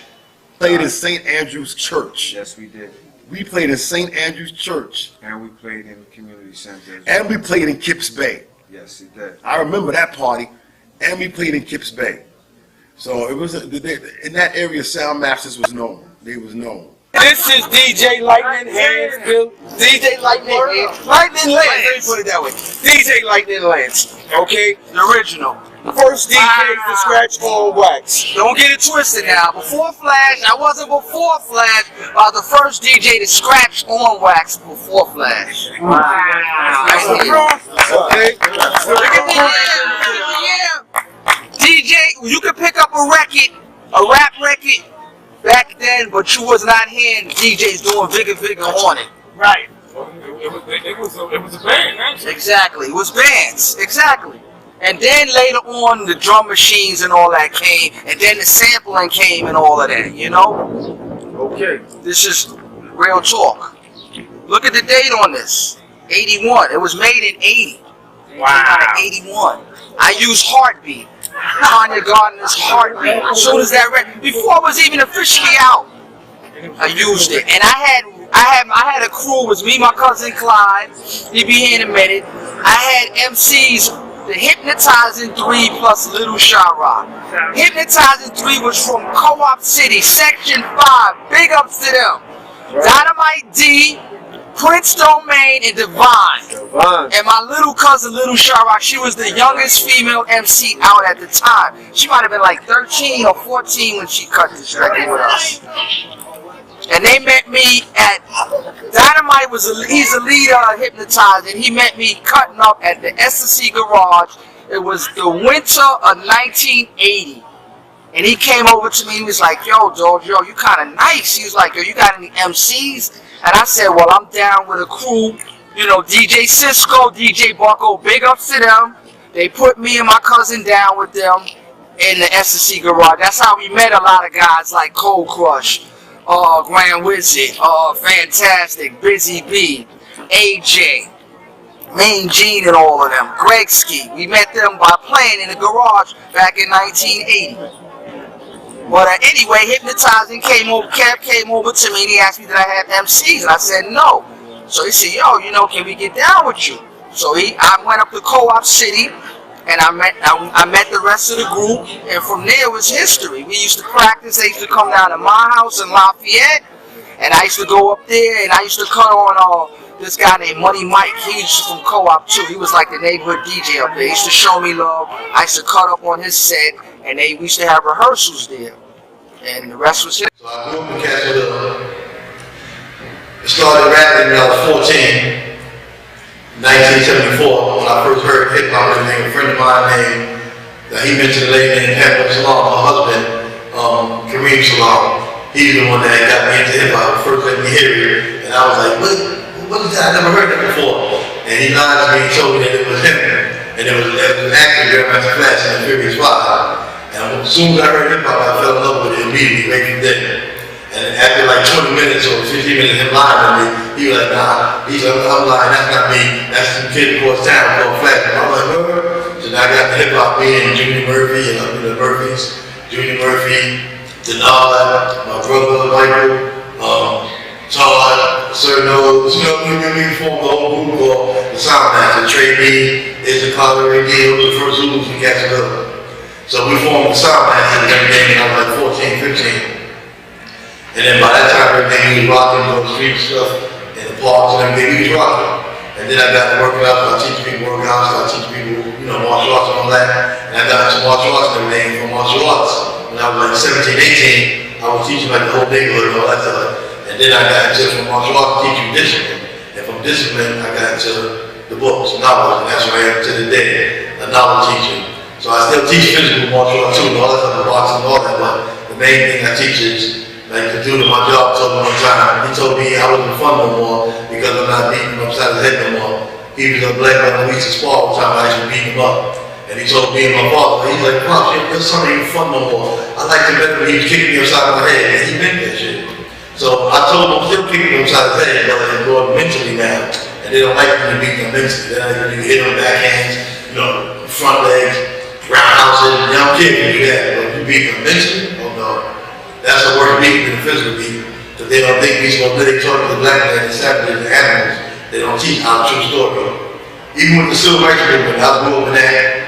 Played in St. Andrew's Church. Yes, we did. We played in St. Andrew's Church. And we played in the community center. And we played in Kips Bay. Yes, it did. I remember that party. And we played in Kips Bay. So it was in that area. Sound Masters was known. They was known. This is DJ Lightning Hands, Bill. DJ Lightning Hands. Lightning Lance. Let me put it that way. DJ Lightning Lance. Okay? The original. First DJ to scratch on wax. Don't get it twisted now. Before Flash, I wasn't before Flash. I was the first DJ to scratch on wax before Flash. Wow. Okay? DJ, you could pick up a record, a rap record, back then, but you was not hearing DJs doing Vigga on it. Right. It was a band, actually. Exactly. It was bands. Exactly. And then later on, the drum machines and all that came, and then the sampling came and all of that, you know? Okay. This is real talk. Look at the date on this. 81. It was made in 80. Wow. 81. I used Heartbeat. Tanya Gardner's Heartbeat. As soon as that record, before it was even officially out, I used it. And I had a crew. It was me, my cousin Clyde. He'd be here in a minute. I had MCs. The Hypnotizing 3 plus Little Shot Rock. Hypnotizing 3 was from Co-op City, Section 5. Big ups to them. Dynamite D, Prince Domain, and Divine. And my little cousin, Little Shot Rock, she was the youngest female MC out at the time. She might have been like 13 or 14 when she cut this record with us. And they met me at Dynamite. He's a leader of Hypnotized, and he met me cutting up at the S&C Garage. It was the winter of 1980, and he came over to me. He was like, "Yo, dog, you kind of nice." He was like, "Yo, you got any MCs?" And I said, "Well, I'm down with a crew. You know, DJ Cisco, DJ Bucko. Big ups to them. They put me and my cousin down with them in the S&C Garage. That's how we met a lot of guys like Cold Crush." Grand Wizard, Fantastic, Busy B, AJ, Mean Gene and all of them, Gregski. We met them by playing in the garage back in 1980. But anyway, Hypnotizing Kev came over to me and he asked me did I have MCs, and I said no. So he said, "Yo, you know, can we get down with you?" So I went up to Co-op City. And I met the rest of the group, and from there was history. We used to practice. They used to come down to my house in Lafayette, and I used to go up there, and I used to cut on this guy named Money Mike. He was from Co-op too. He was like the neighborhood DJ up there. He used to show me love. I used to cut up on his set, and we used to have rehearsals there. And the rest was history. So I grew up in Castle Hill. I started rapping when I was 14. 1974, when I first heard hip-hop, a friend of mine named, he mentioned a lady named Pamela Salam, her husband, Kareem Salam. He's the one that got me into hip-hop, first let me hear it. And I was like, what is that? I never heard that before. And he lied to me and told me that it was him. And it was an actor, Grandmaster Flash, in the Furious 5. And as soon as I heard hip-hop, I fell in love with it immediately, right from then. And after like 20 minutes or 15 minutes of him lying to me, he was like, "Nah," he's like, "I'm lying, that's not me. That's some kid across town called Flash." And I'm like, "Word." So then I got the hip hop being Junior Murphy and the Murphys, Junior Murphy, Denard, my brother Michael, Todd, Sir Nose, you know, we formed the whole group called the Soundmaster. Trey B, Izzy Carter, Ray Gill, the first Zulus in Casablanca. So we formed the Soundmaster and everything when I was like 14, 15. And then by that time, everything we was rocking, those street stuff, in the parks and everything, we was rocking. And then I got to working out, I teach people workouts, I teach people, you know, martial arts and all that. And I got into martial arts and everything for martial arts. When I was like 17, 18, I was teaching like the whole neighborhood and all that stuff. And then I got into from martial arts, teaching discipline. And from discipline, I got into the books, novels, and that's where I am to the day, a novel teacher. So I still teach physical martial arts too, and all that stuff, boxing and all that, but the main thing I teach is, like the dude at my job told me one time, he told me I wasn't fun no more because I'm not beating him upside his head no more. He was a black man who used to spar one time, I actually beat him up. And he told me and my father, he's like, Pops, your son ain't fun no more. I liked him better when he was kicking me upside my head, and he meant that shit. So I told him I'm still kicking him upside his head, but I'm going mentally now. And they don't like when you beat them mentally. They like when you hit them backhands, you know, front legs, roundhouses, young kid can do that. But if you beat them mentally, oh no. That's a worse beat than the physical beat. Because they don't think we're supposed to really talk to the black man and savages and animals. They don't teach our true story. Even with the civil rights movement, I grew up in that.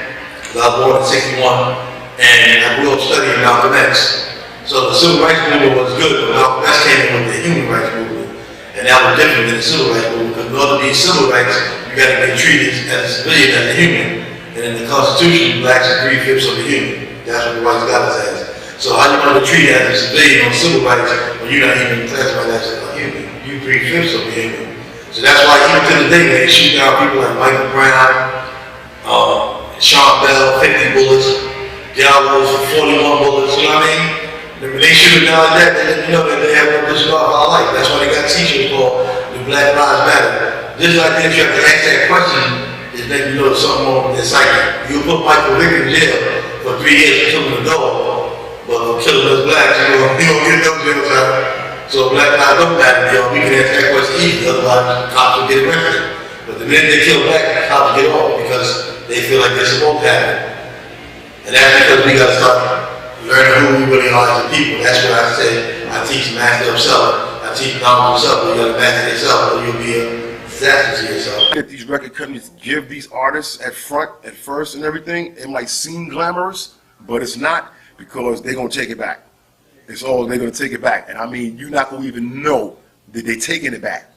I was born in 61, and I grew up studying Malcolm X. So the civil rights movement was good, but Malcolm X came in with the human rights movement. And that was different than the civil rights movement, because in order to be civil rights, you got to be treated as a civilian, as a human. And in the Constitution, blacks are 3/5 of a human. That's what the whites got us as. So how you want to treat as a civilian on civil rights when you're not even classified as a human? You 3/5 of a human. So that's why even to the day they shoot down people like Michael Brown, Sean Bell, 50 bullets, Gallows, 41 bullets, you know what I mean? When they shoot them down like that, they let you know that they have no disregard for our life. That's why they got t-shirts called the Black Lives Matter. Just like if you have to ask that question, is letting you know something wrong with their psyche. You put Michael Vick in jail for 3 years for killing a dog, but for killing us blacks, you don't get no jail time. So Black Lives don't matter, you know, we can answer that question easily, otherwise cops will get arrested. But the minute they kill black, cops get off because they feel like they're supposed to have it. And that's because we got to start learning who we really are as a people. That's what I say. I teach master of self. I teach knowledge of self. You got to master yourself or you'll be a disaster to yourself. If these record companies give these artists at first and everything, it might seem glamorous, but it's not, because they're going to take it back. It's all, they're going to take it back. And I mean, you're not going to even know that they're taking it back.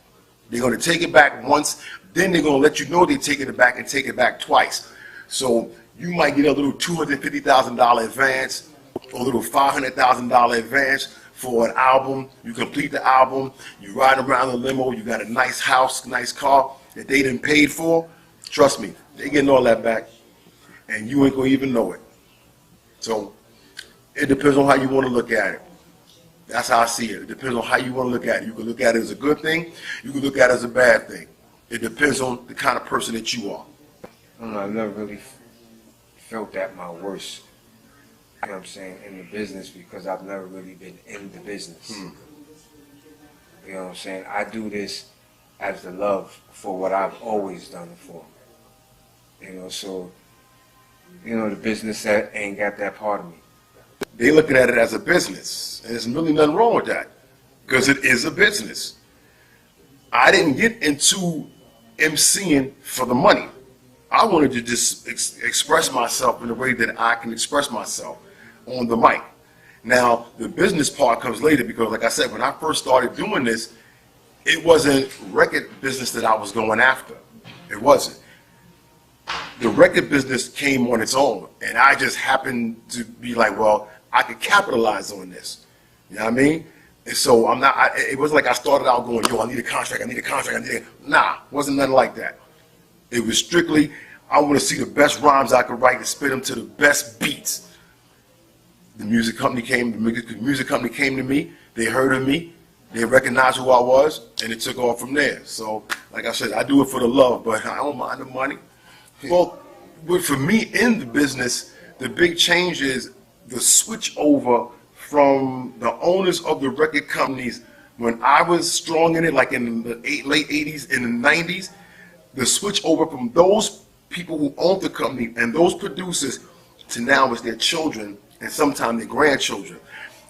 They're going to take it back once, then they're going to let you know they're taking it back and take it back twice. So you might get a little $250,000 advance, or a little $500,000 advance for an album. You complete the album, you ride around the limo, you got a nice house, nice car that they didn't pay for. Trust me, they're getting all that back, and you ain't going to even know it. So it depends on how you want to look at it. That's how I see it. It depends on how you want to look at it. You can look at it as a good thing. You can look at it as a bad thing. It depends on the kind of person that you are. I don't know, I've never really felt at my worst, you know what I'm saying, in the business, because I've never really been in the business. You know what I'm saying? I do this as the love for what I've always done it for. You know, so, you know, the business that ain't got that part of me. They looking at it as a business, and there's really nothing wrong with that, because it is a business. I didn't get into MCing for the money. I wanted to just express myself in a way that I can express myself on the mic. Now, the business part comes later, because like I said, when I first started doing this, it wasn't record business that I was going after. It wasn't. The record business came on its own, and I just happened to be like, well, I could capitalize on this. You know what I mean? And so I'm not, it wasn't like I started out going, yo, I need a contract, I need a contract, I need a, nah, wasn't nothing like that. It was strictly, I want to see the best rhymes I could write and spit them to the best beats. The music company came to me, they heard of me, they recognized who I was, and it took off from there. So, like I said, I do it for the love, but I don't mind the money. Well, but for me in the business, the big change is the switch over from the owners of the record companies. When I was strong in it, like in the late 80s and the 90s, the switch over from those people who owned the company and those producers to now is their children and sometimes their grandchildren.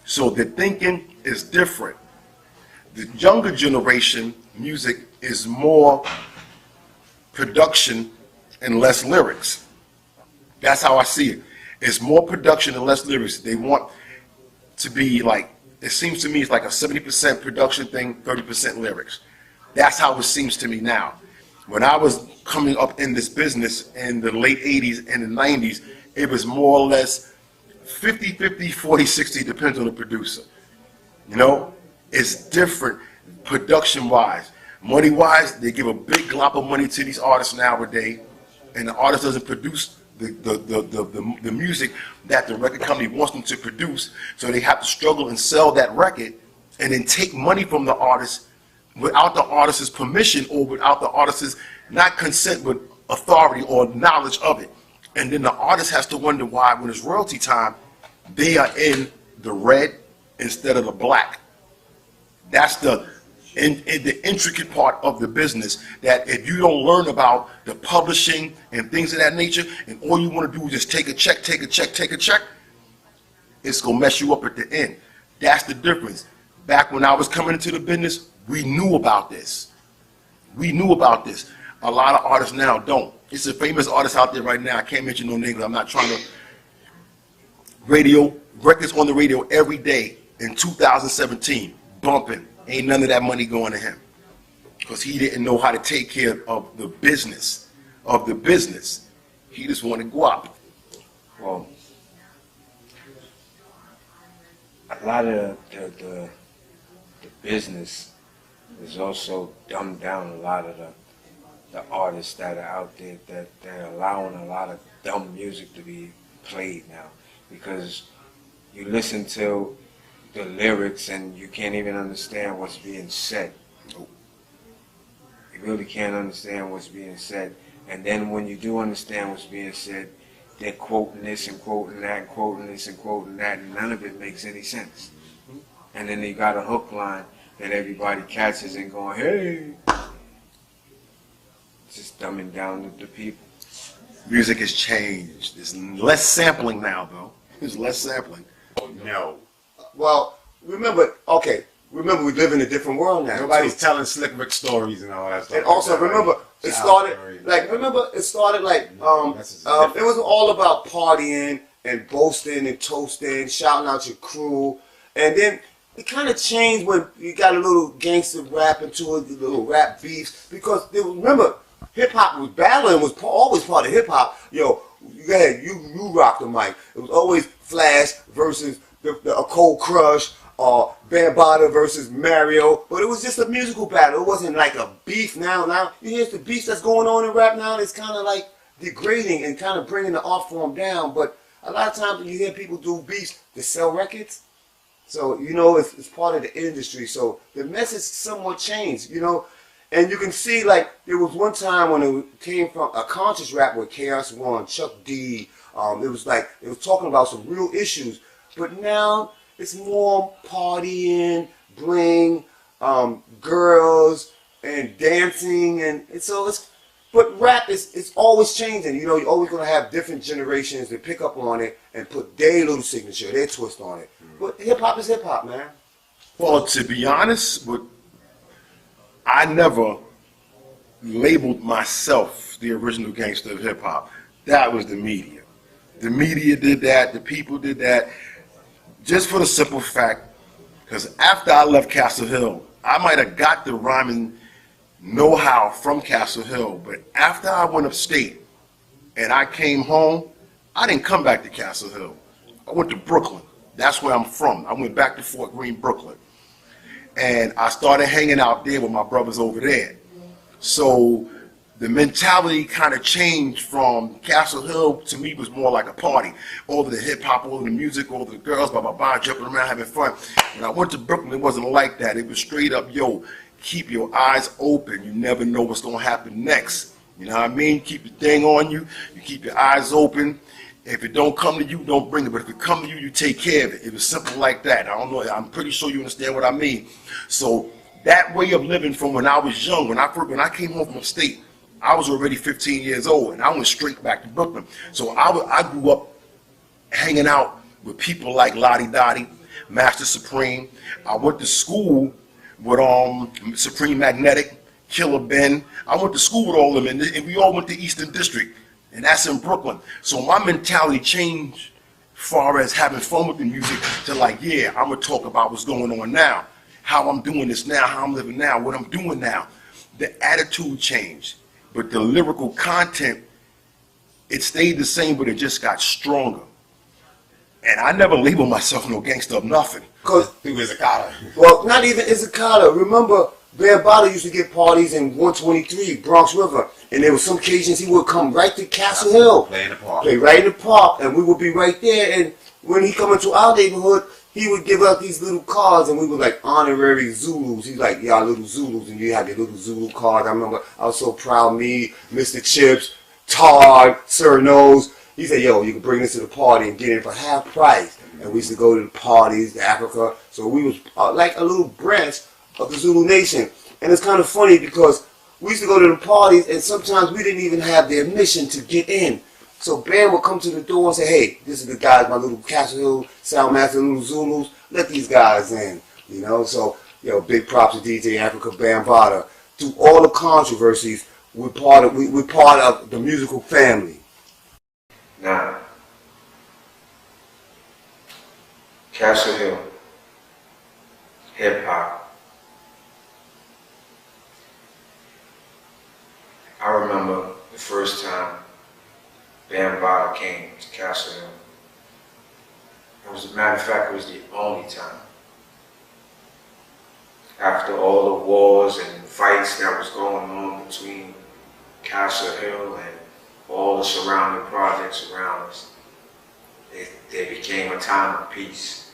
So the thinking is different. The younger generation music is more production and less lyrics. That's how I see it. It's more production and less lyrics. They want to be like, it seems to me it's like a 70% production thing, 30% lyrics. That's how it seems to me now. When I was coming up in this business in the late 80s and the 90s, it was more or less 50-50, 40-60, depends on the producer. You know, it's different production-wise. Money-wise, they give a big glop of money to these artists nowadays, and the artist doesn't produce the music that the record company wants them to produce, so they have to struggle and sell that record and then take money from the artist without the artist's permission or without the artist's not consent but authority or knowledge of it. And then the artist has to wonder why when it's royalty time, they are in the red instead of the black. That's the intricate part of the business, that if you don't learn about the publishing and things of that nature, and all you want to do is just take a check, it's going to mess you up at the end. That's the difference. Back when I was coming into the business, we knew about this. We knew about this. A lot of artists now don't. It's a famous artist out there right now. I can't mention no names. I'm not trying to. Records on the radio every day in 2017, bumping. Ain't none of that money going to him because he didn't know how to take care of the business. He just wanted to go up. Well, a lot of the business is also dumbed down. A lot of the artists that are out there that are allowing a lot of dumb music to be played now, because you listen to the lyrics and you can't even understand what's being said. You really can't understand what's being said. And then when you do understand what's being said, they're quoting this and quoting that and quoting this and quoting that, and none of it makes any sense. And then they got a hook line that everybody catches and going, hey. Just dumbing down the people. Music has changed. There's less sampling now, though. There's less sampling. No. Well, remember we live in a different world now. Nobody's telling Slick Rick stories and all that stuff. And also remember, it started like it was all about partying and boasting and toasting, shouting out your crew, and then it kind of changed when you got a little gangster rap into it, little rap beefs, because remember, hip hop was battling, was always part of hip hop. Yo, you rock the mic. It was always Flash versus a Cold Crush, or Bambaataa versus Mario, but it was just a musical battle. It wasn't like a beef. Now you hear the beef that's going on in rap now. It's kind of like degrading and kind of bringing the art form down. But a lot of times when you hear people do beefs to sell records, so you know it's part of the industry. So the message somewhat changed, you know. And you can see, like, there was one time when it came from a conscious rap with KRS-One, Chuck D. It was talking about some real issues. But now it's more partying, bling, girls, and dancing, and but rap is always changing. You know, you're always gonna have different generations that pick up on it and put their little signature, their twist on it. But hip hop is hip hop, man. Well, to be honest, I never labeled myself the original gangster of hip hop. That was the media. The media did that. The people did that. Just for the simple fact, because after I left Castle Hill, I might have got the rhyming know-how from Castle Hill, but after I went upstate and I came home, I didn't come back to Castle Hill. I went to Brooklyn. That's where I'm from. I went back to Fort Greene, Brooklyn. And I started hanging out there with my brothers over there. So the mentality kind of changed from Castle Hill. To me, was more like a party. All of the hip hop, all of the music, all of the girls, jumping around, having fun. When I went to Brooklyn, it wasn't like that. It was straight up, yo, keep your eyes open. You never know what's going to happen next. You know what I mean? Keep the thing on you. You keep your eyes open. If it don't come to you, don't bring it. But if it come to you, you take care of it. It was simple like that. I don't know. I'm pretty sure you understand what I mean. So that way of living from when I was young, when I came home from upstate, I was already 15 years old, and I went straight back to Brooklyn. So I grew up hanging out with people like Lottie Dottie, Master Supreme. I went to school with Supreme Magnetic, Killer Ben. I went to school with all of them, and we all went to Eastern District, and that's in Brooklyn. So my mentality changed as far as having fun with the music to like, yeah, I'm gonna talk about what's going on now, how I'm doing this now, how I'm living now, what I'm doing now. The attitude changed, but the lyrical content, it stayed the same, but it just got stronger. And I never labeled myself no gangster of nothing. Cause He was a collar. well, not even Izakata. Remember, Bambaataa used to get parties in 123 Bronx River, and there was some occasions he would come right to Castle Hill, Play in the park. play right in the park, and we would be right there. And when he come into our neighborhood, he would give out these little cards, and we were like honorary Zulus. He's like, y'all little Zulus, and you had your little Zulu cards. I remember I was so proud. Me, Mr. Chips, Todd, Sir Nose. He said, yo, you can bring this to the party and get it for half price. And we used to go to the parties, to Africa. So we was like a little branch of the Zulu Nation. And it's kind of funny because we used to go to the parties, and sometimes we didn't even have the admission to get in. So Bam would come to the door and say, hey, this is the guys, my little Castle Hill Soundmaster, little Zulus. Let these guys in, you know. So, big props to DJ Africa Bambaataa. Through all the controversies, we're part of the musical family. Now, Castle Hill, hip hop. I remember the first time Bambaataa came to Castle Hill. As a matter of fact, it was the only time. After all the wars and fights that was going on between Castle Hill and all the surrounding projects around us, there became a time of peace.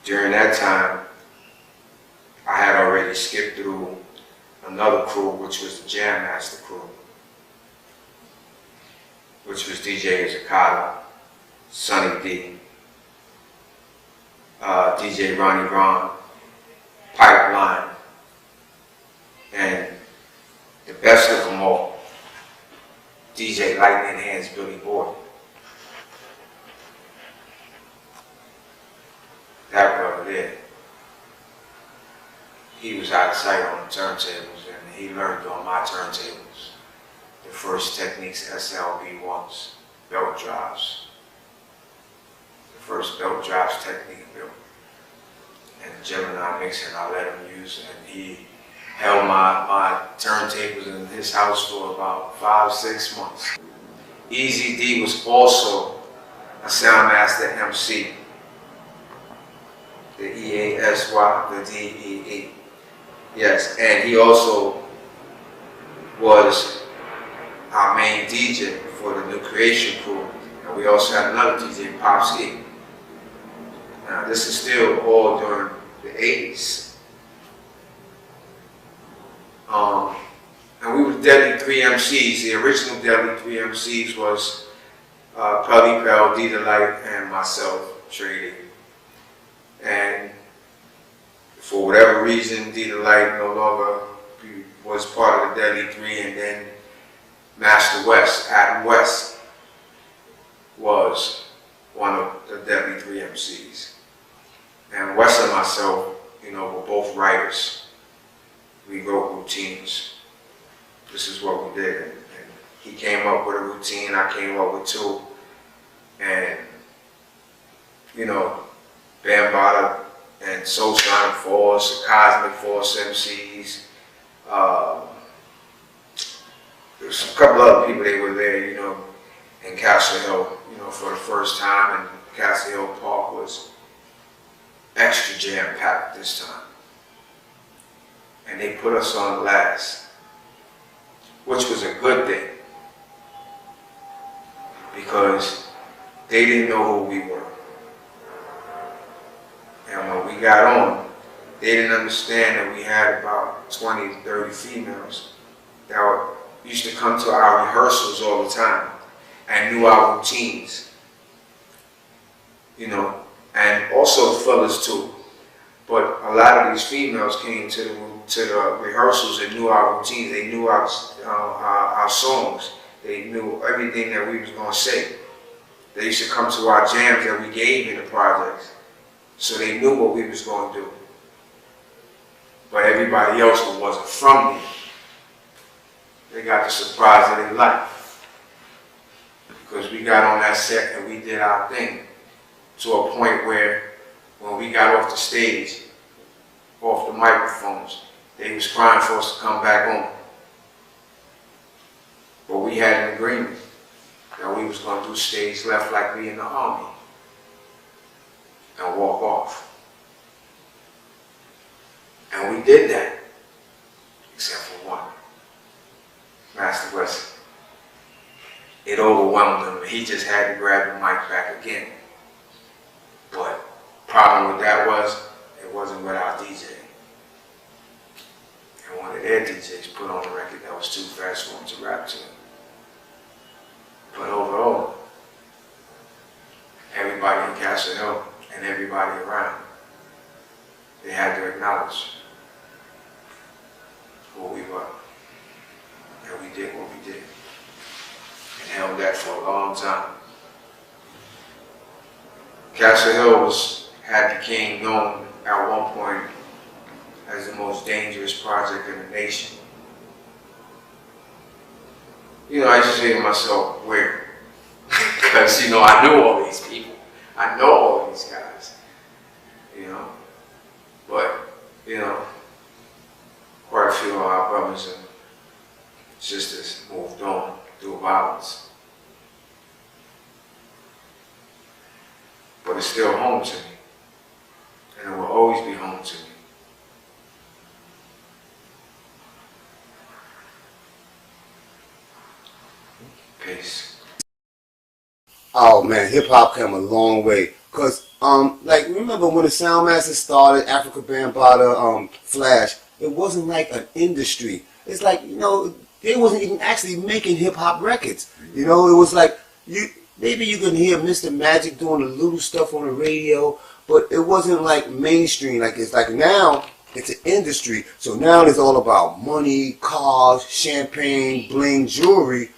During that time, I had already skipped through another crew, which was the Jam Master crew, which was DJ Izakata, Sonny D, DJ Ronnie Ron, Pipeline, and the best of them all, DJ Lightning Hands Billy Boy. That brother there, he was out of sight on the turntables, and he learned on my turntables the first Technics SLB1s, belt drives. The first belt drives Technique built. And the Gemini mixing I let him use, and he held my turntables in his house for about 5-6 months. Easy D was also a Soundmaster MC. The EASY, the DEE. Yes, and he also was our main DJ for the New Creation crew. And we also had another DJ, Pop Ski. Now this is still all during the 80s. And we were Deadly 3 MCs. The original Deadly 3 MCs was Pelly Pell, D Delight, and myself, Trady. And for whatever reason, D Delight no longer was part of the Deadly 3, and then Master West, Adam West, was one of the Deadly 3 MCs. And West and myself, were both writers. We wrote routines. This is what we did. And he came up with a routine, I came up with 2. And, Bambaataa and Soul Sonic Force, Cosmic Force MCs. There was a couple other people, they were there, in Castle Hill, for the first time. And Castle Hill Park was extra jam-packed this time. And they put us on last, which was a good thing, because they didn't know who we were. And when we got on, they didn't understand that we had about 20 to 30 females that used to come to our rehearsals all the time and knew our routines, and also the fellas too. But a lot of these females came to to the rehearsals and knew our routines. They knew our songs. They knew everything that we was gonna say. They used to come to our jams that we gave in the projects, so they knew what we was gonna do. But everybody else who wasn't from there, they got the surprise of their life. Because we got on that set and we did our thing to a point where when we got off the stage, off the microphones, they was crying for us to come back on. But we had an agreement that we was going to do stage left like we in the army and walk off. And we did that, except for one, Master West. It overwhelmed him, and he just had to grab the mic back again. But problem with that was, it wasn't with our DJ. And one of their DJs put on a record that was too fast for him to rap to. But overall, everybody in Castle Hill and everybody around, they had to acknowledge who we were. And we did what we did. And held that for a long time. Castle Hill became known at one point as the most dangerous project in the nation. You know, I used to say to myself, where? Because, you know, I knew all these people. I know all these guys, you know. But, you know, quite a few of our brothers and sisters moved on through violence. But it's still home to me. And it will always be home to me. Peace. Oh man, hip hop came a long way. Cause like remember when the Soundmaster started, Africa Bambaataa, Flash, it wasn't like an industry. It's like, you know, they wasn't even actually making hip hop records. You know, it was like maybe you can hear Mr. Magic doing a little stuff on the radio, but it wasn't like mainstream. Like it's like now it's an industry. So now it's all about money, cars, champagne, bling, jewelry,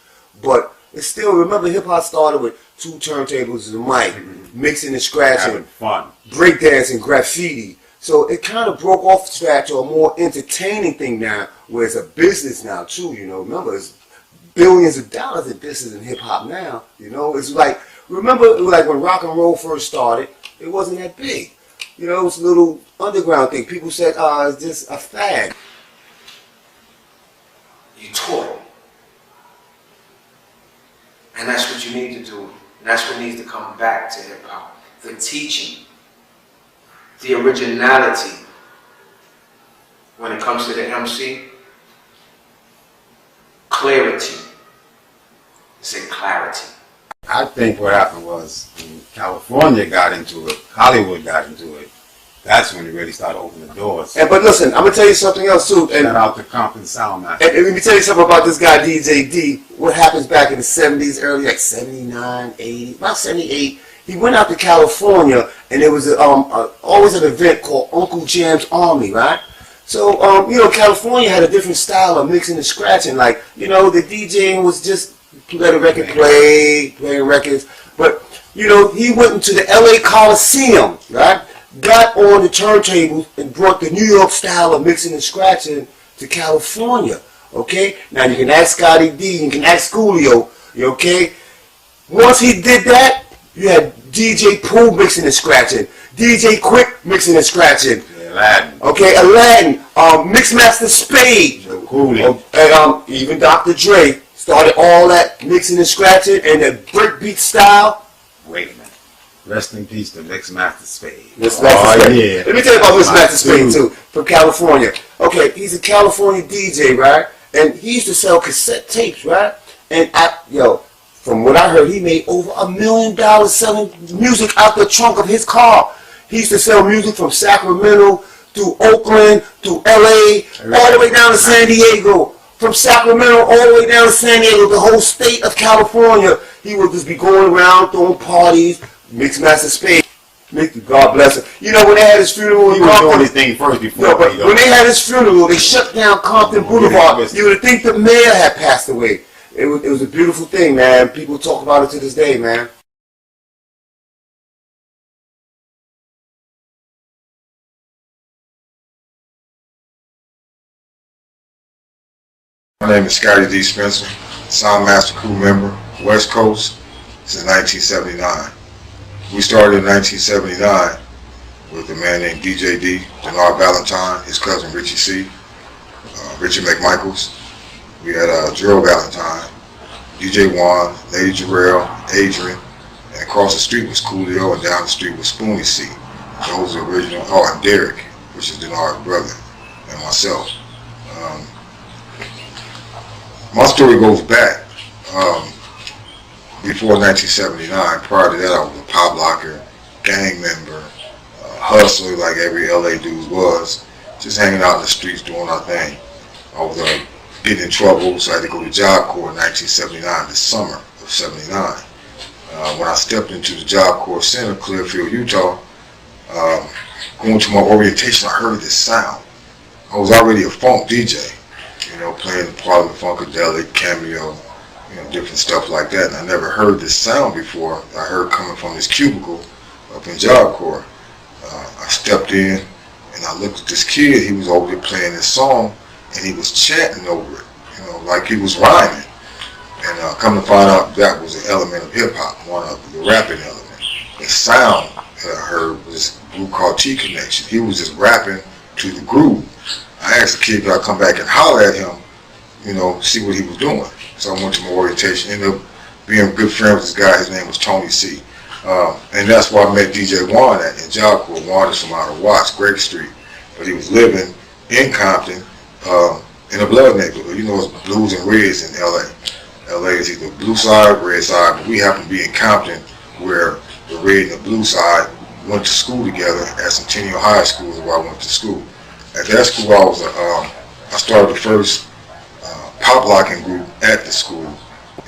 but it's still, remember hip hop started with 2 turntables and a mic, mixing and scratching, having fun, breakdancing, graffiti. So it kind of broke off the track to a more entertaining thing now, where it's a business now too. You know, remember it's billions of dollars in business in hip hop now. You know, it's like, remember it was like when rock and roll first started, it wasn't that big. You know, it was a little underground thing. People said, it's just a fad. You taught. And that's what you need to do. And that's what needs to come back to hip hop. The teaching. The originality. When it comes to the MC. Clarity. Say clarity. I think what happened was when California got into it, Hollywood got into it, that's when it really started opening the doors. But listen, I'm going to tell you something else too. Shout out to Compton Soundmaster. And let me tell you something about this guy, DJ D. What happens back in the 70s, early, like 79, 80, about 78. He went out to California, and there was always an event called Uncle Jam's Army, right? So, you know, California had a different style of mixing and scratching. Like, you know, the DJing was just let a record play, playing records. But, you know, he went into the LA Coliseum, right? Got on the turntables and brought the New York style of mixing and scratching to California. Okay? Now you can ask Scotty D, you can ask Coolio, okay? Once he did that, you had DJ Pooh mixing and scratching, DJ Quick mixing and scratching. Yeah, Aladdin. Okay, Aladdin, Mixmaster Spade, Coolio. And even Dr. Dre started all that mixing and scratching and the breakbeat style. Wait a minute. Rest in peace to Mixmaster Spade. Mixmaster Spade. Yeah. Let me tell you about Mixmaster Spade too, from California. Okay, he's a California DJ, right? And he used to sell cassette tapes, right? And from what I heard, he made over $1 million selling music out the trunk of his car. He used to sell music from Sacramento through Oakland, through LA, all the way down to San Diego. From Sacramento all the way down to San Diego, the whole state of California. He would just be going around throwing parties, Mixmaster Spade. God bless him. You know, when they had his funeral He in was doing Compton, his thing first before. no, but when they had his funeral, they shut down Compton Boulevard. You would think the mayor had passed away. It was a beautiful thing, man. People talk about it to this day, man. My name is Scotty D. Spencer, Soundmaster crew member, West Coast, since 1979. We started in 1979 with a man named DJ D, Denard Valentine, his cousin Richie C, Richard McMichaels. We had Gerald Valentine, DJ Juan, Lady Jarrell, Adrian, and across the street was Coolio, and down the street was Spoonie C. Those are original, and Derek, which is Denard's brother, and myself. My story goes back before 1979. Prior to that, I was a pop locker, gang member, hustler like every LA dude was, just hanging out in the streets doing our thing. I was getting in trouble, so I had to go to Job Corps in 1979, the summer of 79. When I stepped into the Job Corps Center, Clearfield, Utah, going to my orientation, I heard this sound. I was already a funk DJ. You know, playing the Parliament Funkadelic, Cameo, you know, different stuff like that. And I never heard this sound before. I heard coming from this cubicle up in Job Corps. I stepped in and I looked at this kid. He was over there playing this song and he was chanting over it, you know, like he was rhyming. And come to find out that was an element of hip hop, one of the rapping element. The sound that I heard was this group called T Connection. He was just rapping to the groove. I asked the kid if I come back and holler at him, you know, see what he was doing. So I went to my orientation, ended up being good friends with this guy. His name was Tony C. And that's where I met DJ Juan in Job Corps. Juan is from out of Watts, Greg Street. But he was living in Compton in a blood neighborhood. You know, it's blues and reds in LA. LA is either blue side, red side, but we happen to be in Compton where the red and the blue side went to school together at Centennial High School is where I went to school. At that school, I started the first pop locking group at the school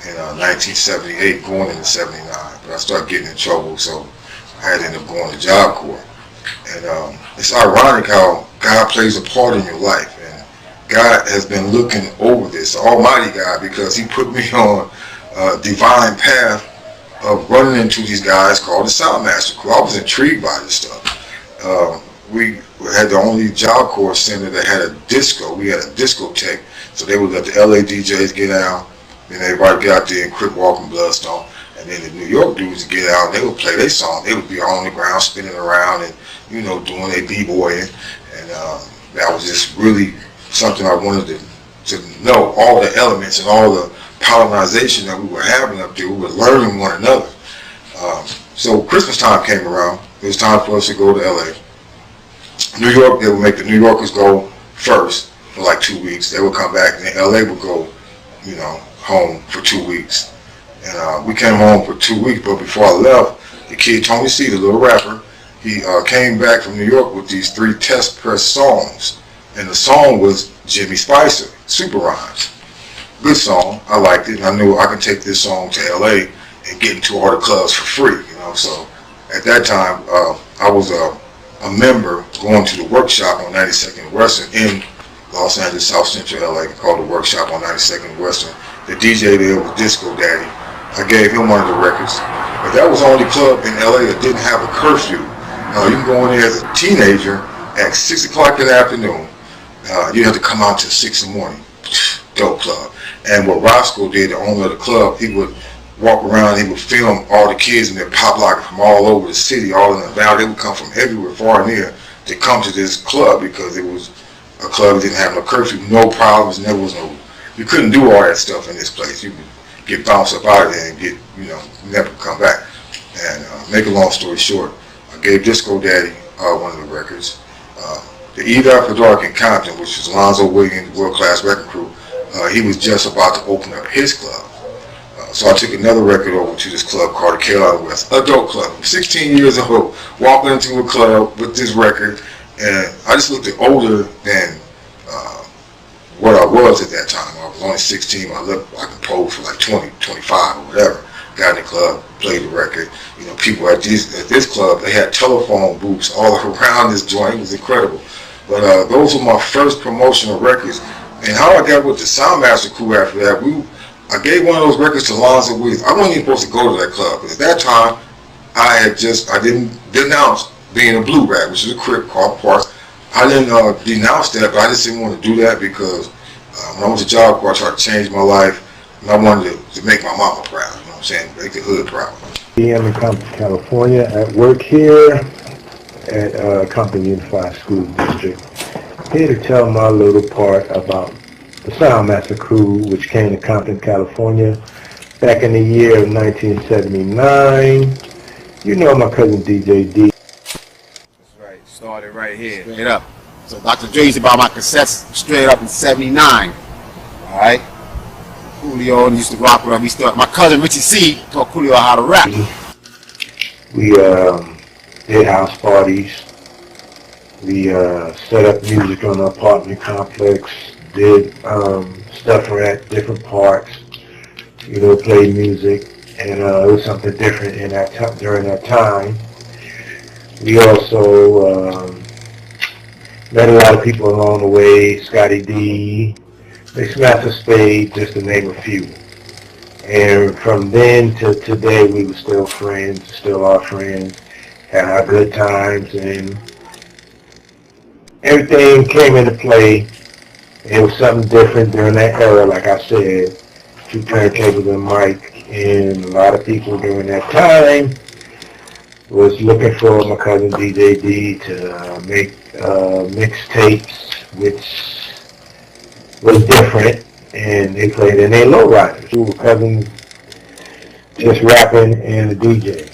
in 1978, going into 79. But I started getting in trouble, so I had to end up going to Job Corps. And it's ironic how God plays a part in your life. And God has been looking over this, Almighty God, because He put me on a divine path of running into these guys called the Soundmaster crew. I was intrigued by this stuff. We had the only Job Corps center that had a disco. We had a discotheque, so they would let the LA DJs get out, then everybody get out there and Crip Walk and Bloodstone, and then the New York dudes would get out and they would play their song. They would be on the ground spinning around and, you know, doing their b-boying, and that was just really something I wanted to know, all the elements and all the pollinization that we were having up there. We were learning one another. So Christmas time came around. It was time for us to go to LA. New York, they would make the New Yorkers go first for like 2 weeks. They would come back, and then LA would go, you know, home for 2 weeks. And we came home for 2 weeks, but before I left, the kid Tony C, the little rapper, he came back from New York with these 3 test press songs. And the song was Jimmy Spicer, Super Rhymes. Good song, I liked it, and I knew I could take this song to LA and get into all the clubs for free, you know. So at that time, I was a member going to the workshop on 92nd and Western in Los Angeles, South Central LA, called the workshop on 92nd and Western. The DJ there was Disco Daddy. I gave him one of the records. But that was the only club in LA that didn't have a curfew. You can go in there as a teenager at 6 o'clock in the afternoon. You have to come out till 6 in the morning. Dope club. And what Roscoe did, the owner of the club, he would walk around, he would film all the kids in their pop locker from all over the city, all in the valley. They would come from everywhere, far and near, to come to this club because it was a club that didn't have no curfew, no problems, and there was no, you couldn't do all that stuff in this place. You could get bounced up out of there and get, you know, never come back. And make a long story short, I gave Disco Daddy one of the records. The Eve After Dark in Compton, which was Lonzo Williams' world-class record crew, he was just about to open up his club. So I took another record over to this club called the Carolina West, adult club. I'm 16 years old, walking into a club with this record, and I just looked older than what I was at that time. I was only 16. I looked, I could pose for like 20, 25 or whatever. got in the club, played the record. You know, people at this club, they had telephone booths all around this joint. It was incredible. But those were my first promotional records. And how I got with the Soundmaster crew after that, I gave one of those records to Lonzo Williams. I wasn't even supposed to go to that club. Because at that time, I didn't denounce being a blue rat, which is a crip called parts. I didn't denounce that, but I just didn't want to do that because when I went to Job Corps, I tried to change my life. And I wanted to make my mama proud, you know what I'm saying? Make the hood proud. I'm in Compton, California, at work here at Compton Unified School District. Here to tell my little part about the Soundmaster crew, which came to Compton, California back in the year of 1979. You know my cousin DJ D. That's right, started right here. Straight up. So Dr. Dre used to buy my cassettes straight up in '79. All right. Coolio used to rock with him. My cousin Richie C taught Coolio how to rap. We did house parties. We set up music on the apartment complex. Did stuff at different parks. You know, played music, and it was something different in that during that time. We also met a lot of people along the way. Scotty D, Mixmaster Spade, just to name a few. And from then to today, we were still friends, still are friends, had our good times, and everything came into play. It was something different during that era, like I said, 2 turntables and mic, and a lot of people during that time was looking for my cousin DJ D to make mixtapes, which was different, and they played in their lowriders. 2 cousins just rapping and a DJ.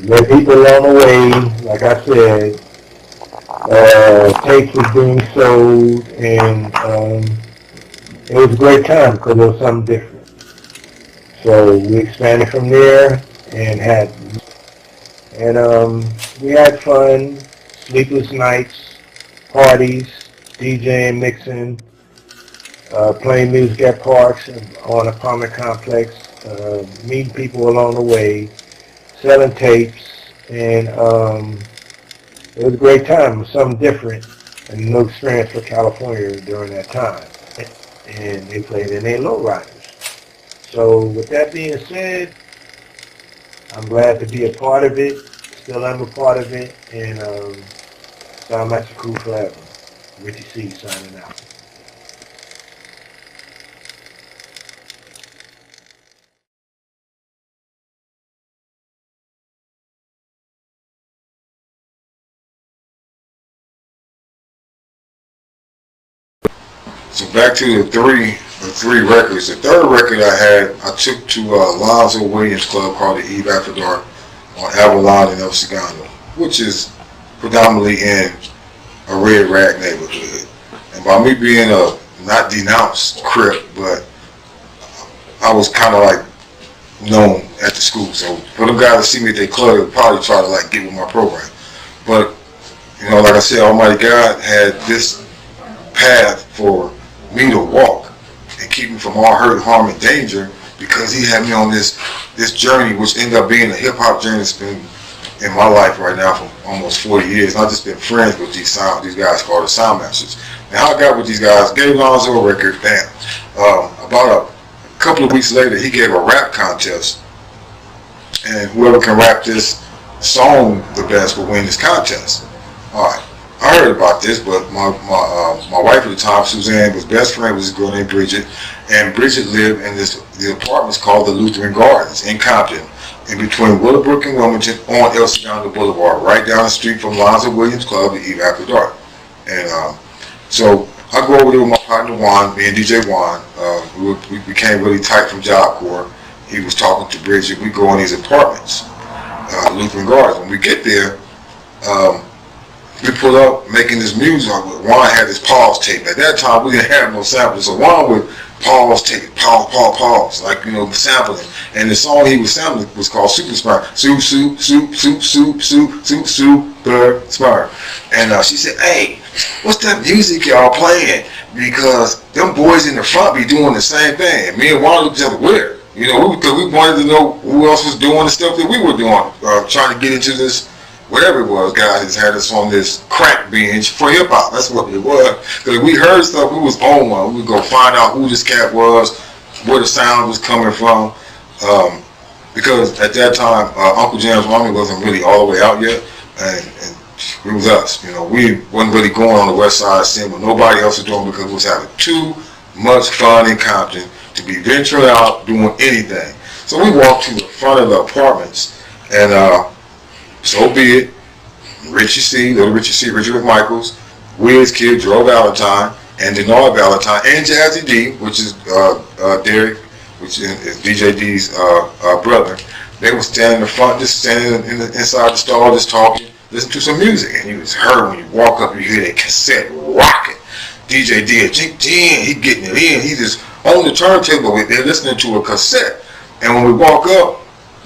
Met people along the way, like I said, tapes was being sold, and it was a great time because it was something different. So we expanded from there and we had fun, sleepless nights, parties, DJing, mixing, playing music at parks on apartment complex, meeting people along the way, selling tapes, and it was a great time. It was something different and a new experience for California during that time. And they played in their lowriders. So with that being said, I'm glad to be a part of it. Still am a part of it. And Soundmaster crew forever. Richie C signing out. So back to the three records. The third record I took to Lonzo Williams Club called the Eve After Dark on Avalon in El Segundo, which is predominantly in a red rag neighborhood. And by me being a not denounced Crip, but I was kind of like known at the school. So for them guys to see me at their club, they'd probably try to like get with my program. But you know, like I said, Almighty God had this path for me to walk and keep me from all hurt, harm, and danger, because he had me on this journey, which ended up being a hip-hop journey that's been in my life right now for almost 40 years. And I've just been friends with these guys called the Soundmasters. And how I got with these guys, gave Lonzo a record, damn. About a couple of weeks later, he gave a rap contest. And whoever can rap this song the best will win this contest. All right. I heard about this, but my wife at the time, Suzanne, was best friend with this girl named Bridget, and Bridget lived in the apartments called the Lutheran Gardens in Compton, in between Willowbrook and Wilmington on El Segundo Boulevard, right down the street from Lonzo Williams Club, the Eve After Dark. And so I go over there with my partner Juan, me and DJ Juan. We became really tight from Job Corps. He was talking to Bridget. We go in these apartments, Lutheran Gardens. When we get there, we pull up making this music. Juan had this pause tape. At that time, we didn't have no samples, so Juan would pause tape, pause, like, you know, sampling. And the song he was sampling was called Super Smart. Super Smart. And she said, "Hey, what's that music y'all playing? Because them boys in the front be doing the same thing." And me and Juan looked at each other weird. You know, because we wanted to know who else was doing the stuff that we were doing, trying to get into this, whatever it was. Guys had us on this crack binge for hip hop. That's what it was. Because we heard stuff, we was on one. We would go find out who this cat was, where the sound was coming from. Because at that time, Uncle Jam's Army wasn't really all the way out yet, and it was us. You know, we wasn't really going on the West Side scene, but nobody else was doing because we was having too much fun in Compton to be venturing out doing anything. So we walked to the front of the apartments, and so be it. Richie C, Little Richie C, Richard McMichaels, Wiz Kid, Joe Valentine, and Denard Valentine, and Jazzy D, which is Derek, which is DJ D's brother. They were standing in the front, just standing inside the stall, just talking, listening to some music. And you just heard when you walk up, you hear that cassette rocking. DJ D, he getting it in. He just on the turntable, they're listening to a cassette. And when we walk up,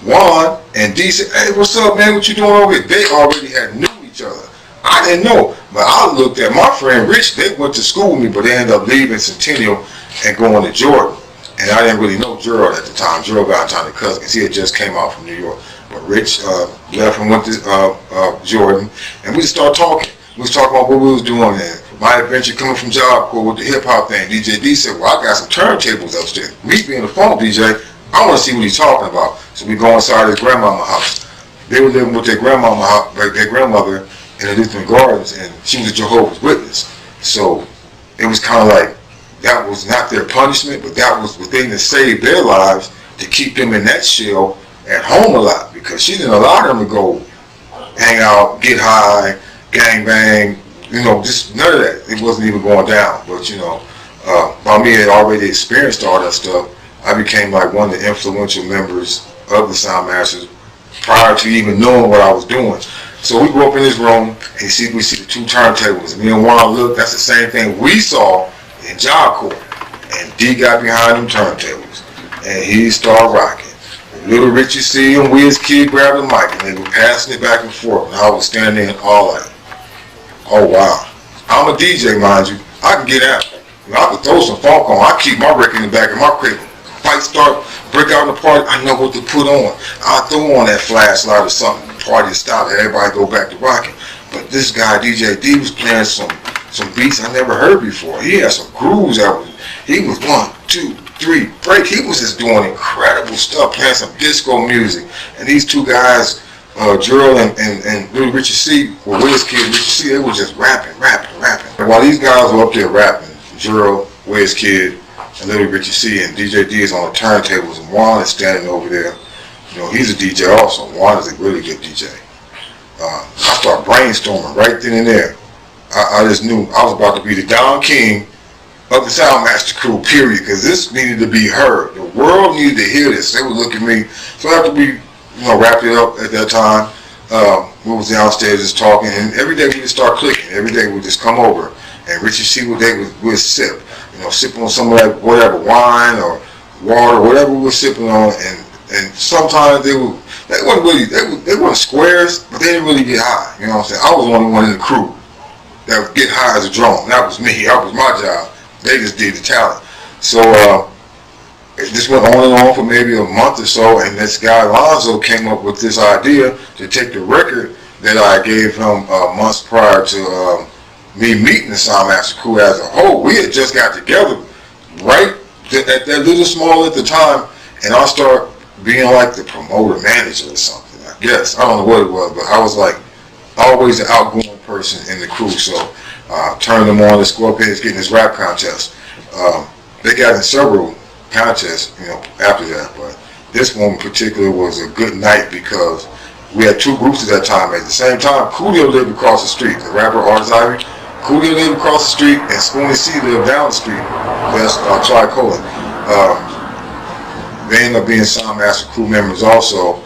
Juan and D said, "Hey, what's up, man? What you doing over here?" They already had knew each other. I didn't know, but I looked at my friend Rich. They went to school with me, but they ended up leaving Centennial and going to Jordan. And I didn't really know Gerald at the time. Gerald Valentine, the cousin, because he had just came out from New York. But Rich left and went to Jordan, and we just started talking. We was talking about what we was doing and my adventure coming from Job Corps with the hip hop thing. DJ D said, "Well, I got some turntables upstairs. Me being the phone DJ, I want to see what he's talking about." So we go inside his grandmama's house. They were living with their grandmama, their grandmother in the Lutheran Gardens, and she was a Jehovah's Witness. So it was kind of like that was not their punishment, but that was the thing that saved their lives, to keep them in that shell at home a lot, because she didn't allow them to go hang out, get high, gang bang, you know, just none of that. It wasn't even going down. But you know, by me had already experienced all that stuff, I became like one of the influential members of the Sound Masters prior to even knowing what I was doing. So we go up in this room and we see the two turntables. And me and Juan look, that's the same thing we saw in Job Corps. And D got behind them turntables and he started rocking. Little Richie C and Wiz Kid grabbed the mic and they were passing it back and forth, and I was standing there all like, oh wow. I'm a DJ, mind you. I can get out. You know, I can throw some funk on. I keep my record in the back of my crib. Fight start, break out in the party, I know what to put on. I'll throw on that flashlight or something. The party stop and everybody go back to rocking. But this guy, DJ D, was playing some beats I never heard before. He had some grooves out. He was 1, 2, 3 break. He was just doing incredible stuff, playing some disco music. And these two guys, Gerald and Little Richie C, or Wiz Kid, Richie C, they were just rapping. And while these guys were up there rapping, Gerald, Wiz Kid, and Little Richie C, and DJ D is on the turntables, and Juan is standing over there. You know, he's a DJ also. Juan is a really good DJ. I started brainstorming right then and there. I just knew I was about to be the Don King of the Soundmaster crew, period, because this needed to be heard. The world needed to hear this. They would look at me. So after we, wrapped it up at that time, we was downstairs just talking, and every day we would start clicking. Every day we'd just come over, and Richie C would sip, sipping on some of that whatever, wine or water, whatever we were sipping on, and sometimes they weren't squares, but they didn't really get high. You know what I'm saying? I was the only one in the crew that would get high as a drone. That was me. That was my job. They just did the talent. So this went on and on for maybe a month or so, and this guy Lonzo came up with this idea to take the record that I gave him months prior to me meeting the Soundmaster crew as a whole. We had just got together right at that little small at the time, and I started being like the promoter manager or something, I guess. I don't know what it was, but I was like always an outgoing person in the crew. So turned them on to Scorpions getting this rap contest. They got in several contests, after that, but this one in particular was a good night because we had two groups at that time. At the same time, Coolio lived across the street, the rapper Artis Ivy. Coolio lived across the street, and Spoonie C lived down the street. That's Tricola. They ended up being Soundmaster crew members also.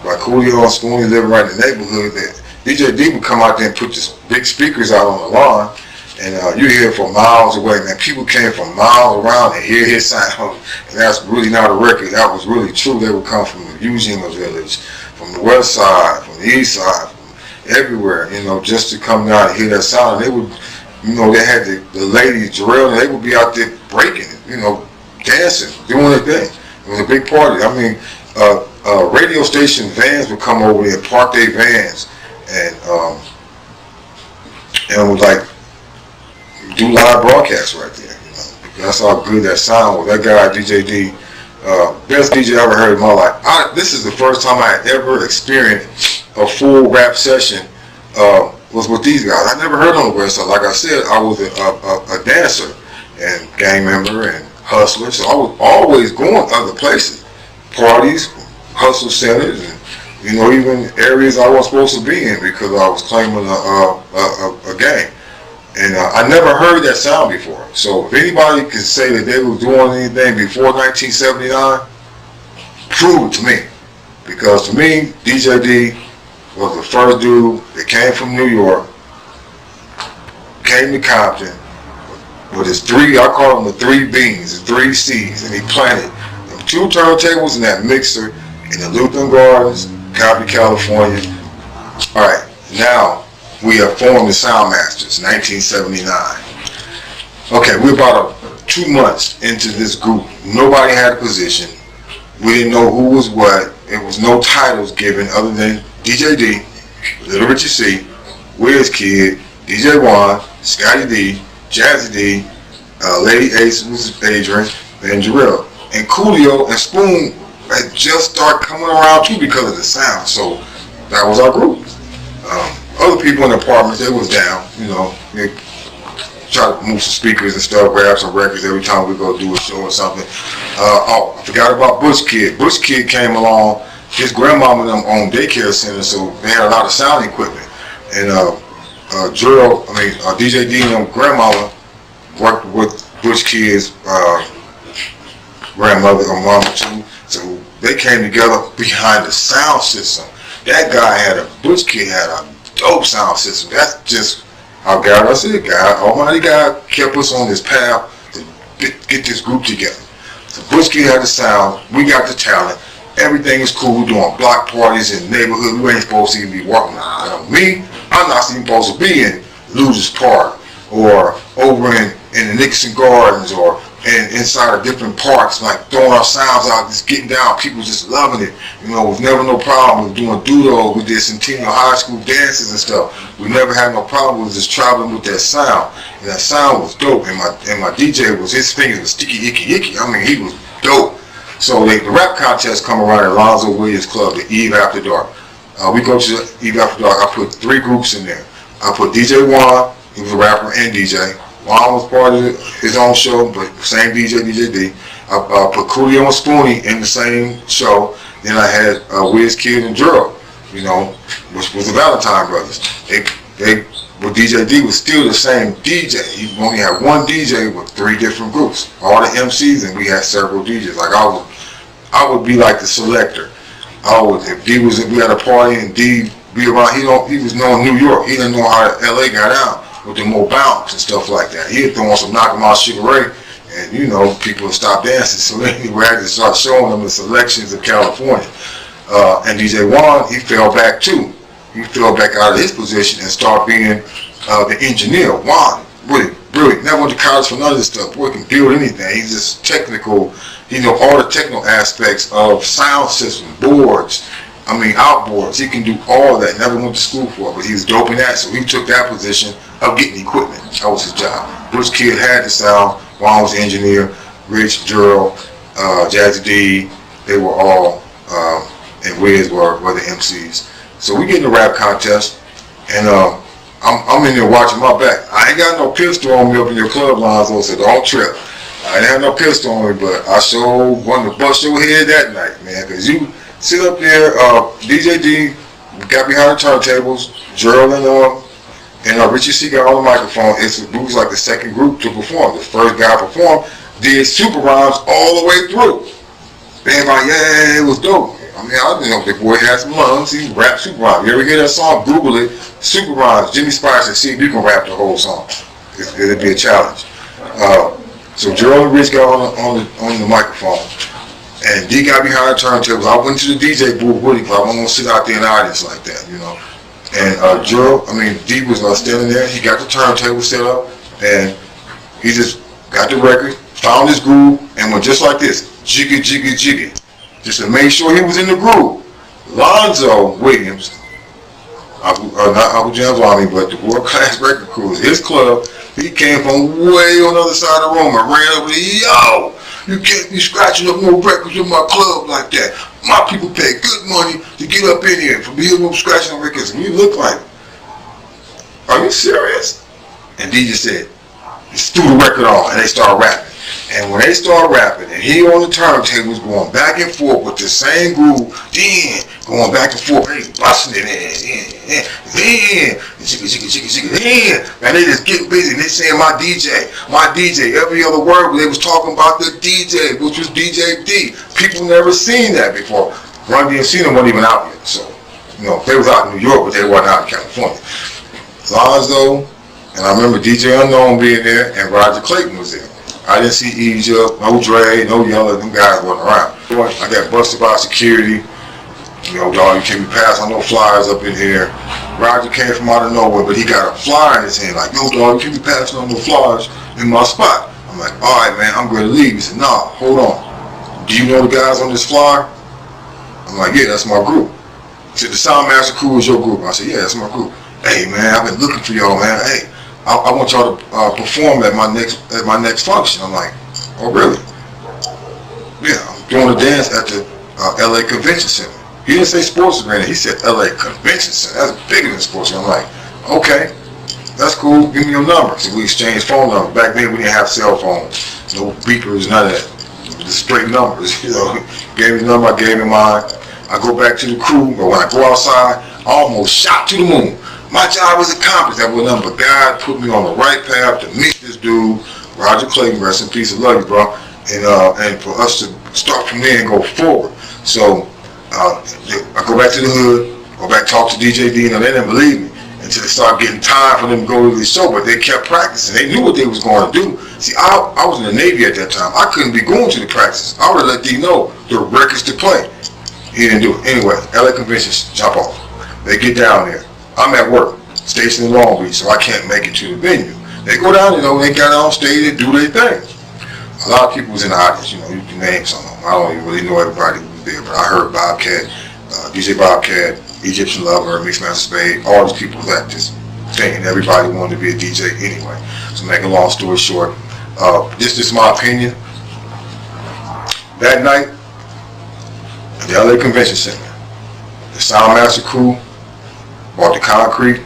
Like Coolio and Spoonie living right in the neighborhood. DJ D would come out there and put the big speakers out on the lawn, and you hear it from miles away. Man, people came from miles around and hear his sound, and that's really not a record. That was really true. They would come from the Ujima village, from the west side, from the east side, from everywhere, just to come down and hear that sound. And they would, they had the ladies, Jarrell, and they would be out there breaking, dancing, doing their thing. It was a big party. I mean, radio station vans would come over there, park their vans, and would like do live broadcasts right there. You know, that's how good that sound was. That guy, DJ D, best DJ I ever heard in my life. This is the first time I had ever experienced a full rap session. Was with these guys. I never heard on the West Side. Like I said, I was a dancer and gang member and hustler, so I was always going other places, parties, hustle centers, and you know, even areas I wasn't supposed to be in because I was claiming a gang. And I never heard that sound before. So if anybody can say that they were doing anything before 1979, prove it to me. Because to me, DJ D was the first dude that came from New York, came to Compton with his I call them the 3 beans, the 3 C's, and he planted them 2 turntables in that mixer in the Lutheran Gardens, Compton, California. All right, now we have formed the Soundmasters, 1979. Okay, we're about 2 months into this group. Nobody had a position. We didn't know who was what. There was no titles given other than DJ D, Little Richie C, Wiz Kid, DJ Juan, Scotty D, Jazzy D, Lady Ace, Mrs. Adrian, and Jarrell. And Coolio and Spoon had just started coming around too because of the sound. So that was our group. Other people in the apartments, they was down, you know. They try to move some speakers and stuff, grab some records every time we go do a show or something. I forgot about Bush Kid. Bush Kid came along. His grandmama and them owned daycare center, so they had a lot of sound equipment. And DJ D and them grandmama worked with Bush Kid's grandmother or mama too. So they came together behind the sound system. That guy Bush Kid had a dope sound system. That's just how God, I said, God, Almighty God kept us on this path to get this group together. So Bush Kid had the sound, we got the talent, everything is cool, doing block parties in the neighborhood, we ain't supposed to even be walking. Me, I'm not even supposed to be in Losers Park or over in the Nixon Gardens or inside of different parks, like throwing our sounds out, just getting down, people just loving it. You know, was never no problem with doing doodle, we did Centennial High School dances and stuff. We never had no problem with just traveling with that sound. And that sound was dope. And my DJ his fingers was sticky, icky, icky. I mean, he was dope. So the rap contest come around at Alonzo Williams Club, the Eve After Dark. We go to the Eve After Dark. I put 3 groups in there. I put DJ Juan, he was a rapper and DJ. Juan was part of his own show, but same DJ, DJ D. I put Coolio and Spoonie in the same show. Then I had Wiz Kid and Dro, you know, which was the Valentine Brothers. With DJ D was still the same DJ. He only had one DJ with 3 different groups. All the MCs, and we had several DJs. Like I would be like the selector. If we had a party and D be around, he was knowing New York. He didn't know how LA got out with the more bounce and stuff like that. He'd throw on some Knock 'em Out Sugar Ray, and you know, people would stop dancing. So then we had to start showing them the selections of California. And DJ Juan, he fell back too. He fell back out of his position and started being the engineer. Juan, really, brilliant. Never went to college for none of this stuff. Boy, can build anything. He's just technical. He know all the technical aspects of sound system, boards, outboards. He can do all that. Never went to school for it, but he was dope in that. So he took that position of getting equipment. That was his job. Bush Kid had the sound. Juan was the engineer. Rich, Gerald, Jazzy D, they were all, and Wiz were the MCs. So we get in the rap contest, and I'm in there watching my back. I ain't got no pistol on me up in your club, Lonzo, so don't trip. I didn't have no pistol on me, but I sure wanted to bust your head that night, man, because you sit up there, DJ D got behind the turntables, Gerald and Richie C got on the microphone. It was like the second group to perform. The first guy performed, did super rhymes all the way through. Everybody, yeah, it was dope. I didn't know if the boy had some lungs. He rapped super rhymes. You ever hear that song? Google it. Super rhymes. Jimmy Spice, and see if you can rap the whole song. It'd be a challenge. So Gerald and Rich got on the microphone, and D got behind the turntables. I went to the DJ booth with him, because I wasn't gonna sit out there in the audience like that, you know. And D was standing there. He got the turntable set up, and he just got the record, found his groove, and went just like this. Jigga Jigga Jigga, just to make sure he was in the groove. Lonzo Williams, not Uncle Jam's Army, but the World Class Record Crew, his club, he came from way on the other side of the room and ran over there. Yo, you can't be scratching up no records in my club like that. My people pay good money to get up in here for being up scratching on records. And you look like, are you serious? And DJ said, just threw the record on and they started rapping. And when they started rapping and he on the turntables going back and forth with the same groove, then going back and forth, they busting it in, man, they just getting busy and they saying my DJ, every other word they was talking about the DJ, which was DJ D. People never seen that before. Run DMC wasn't even out yet, so they was out in New York, but they wasn't out in California. Lonzo, and I remember DJ Unknown being there, and Roger Clayton was there. I didn't see Egypt, no Dre, no Yella, them guys wasn't around. I got busted by security. Dog, you can't be passed on no flyers up in here. Roger came from out of nowhere, but he got a flyer in his hand, like, yo, dog, you can't be passing on no flyers in my spot. I'm like, all right, man, I'm going to leave. He said, nah, hold on. Do you know the guys on this flyer? I'm like, yeah, that's my group. He said, the Soundmaster Crew is your group. I said, yeah, that's my group. Hey, man, I've been looking for y'all, man. Hey, I want y'all to perform at my next function. I'm like, oh, really? Yeah, I'm doing a dance at the LA Convention Center. He didn't say Sports Arena. He said LA Convention Center. That's bigger than Sports Arena. I'm like, okay, that's cool. Give me your number. So we exchanged phone numbers. Back then, we didn't have cell phones. No beepers, none of that. Just straight numbers. Gave me the number. I gave him mine. I go back to the crew, but when I go outside, I almost shot to the moon. My job was accomplished. That was nothing but God put me on the right path to meet this dude, Roger Clayton, rest in peace, I love you, bro. And for us to start from there and go forward. So I go back to the hood, go back talk to DJ D, and they didn't believe me until they started getting time for them to go to the show, but they kept practicing. They knew what they was going to do. See, I was in the Navy at that time. I couldn't be going to the practices. I would have let D know the records to play. He didn't do it. Anyway, LA Conventions, jump off. They get down there. I'm at work, stationed in Long Beach, so I can't make it to the venue. They go down, they got on stage and do their thing. A lot of people was in the audience, you can name some of them. I don't even really know everybody who was there, but I heard Bobcat, DJ Bobcat, Egyptian Lover, Mixmaster Spade, all these people was at this thing, and everybody wanted to be a DJ anyway. So make a long story short, this is my opinion. That night, at the LA Convention Center, the Soundmaster Crew bought the concrete,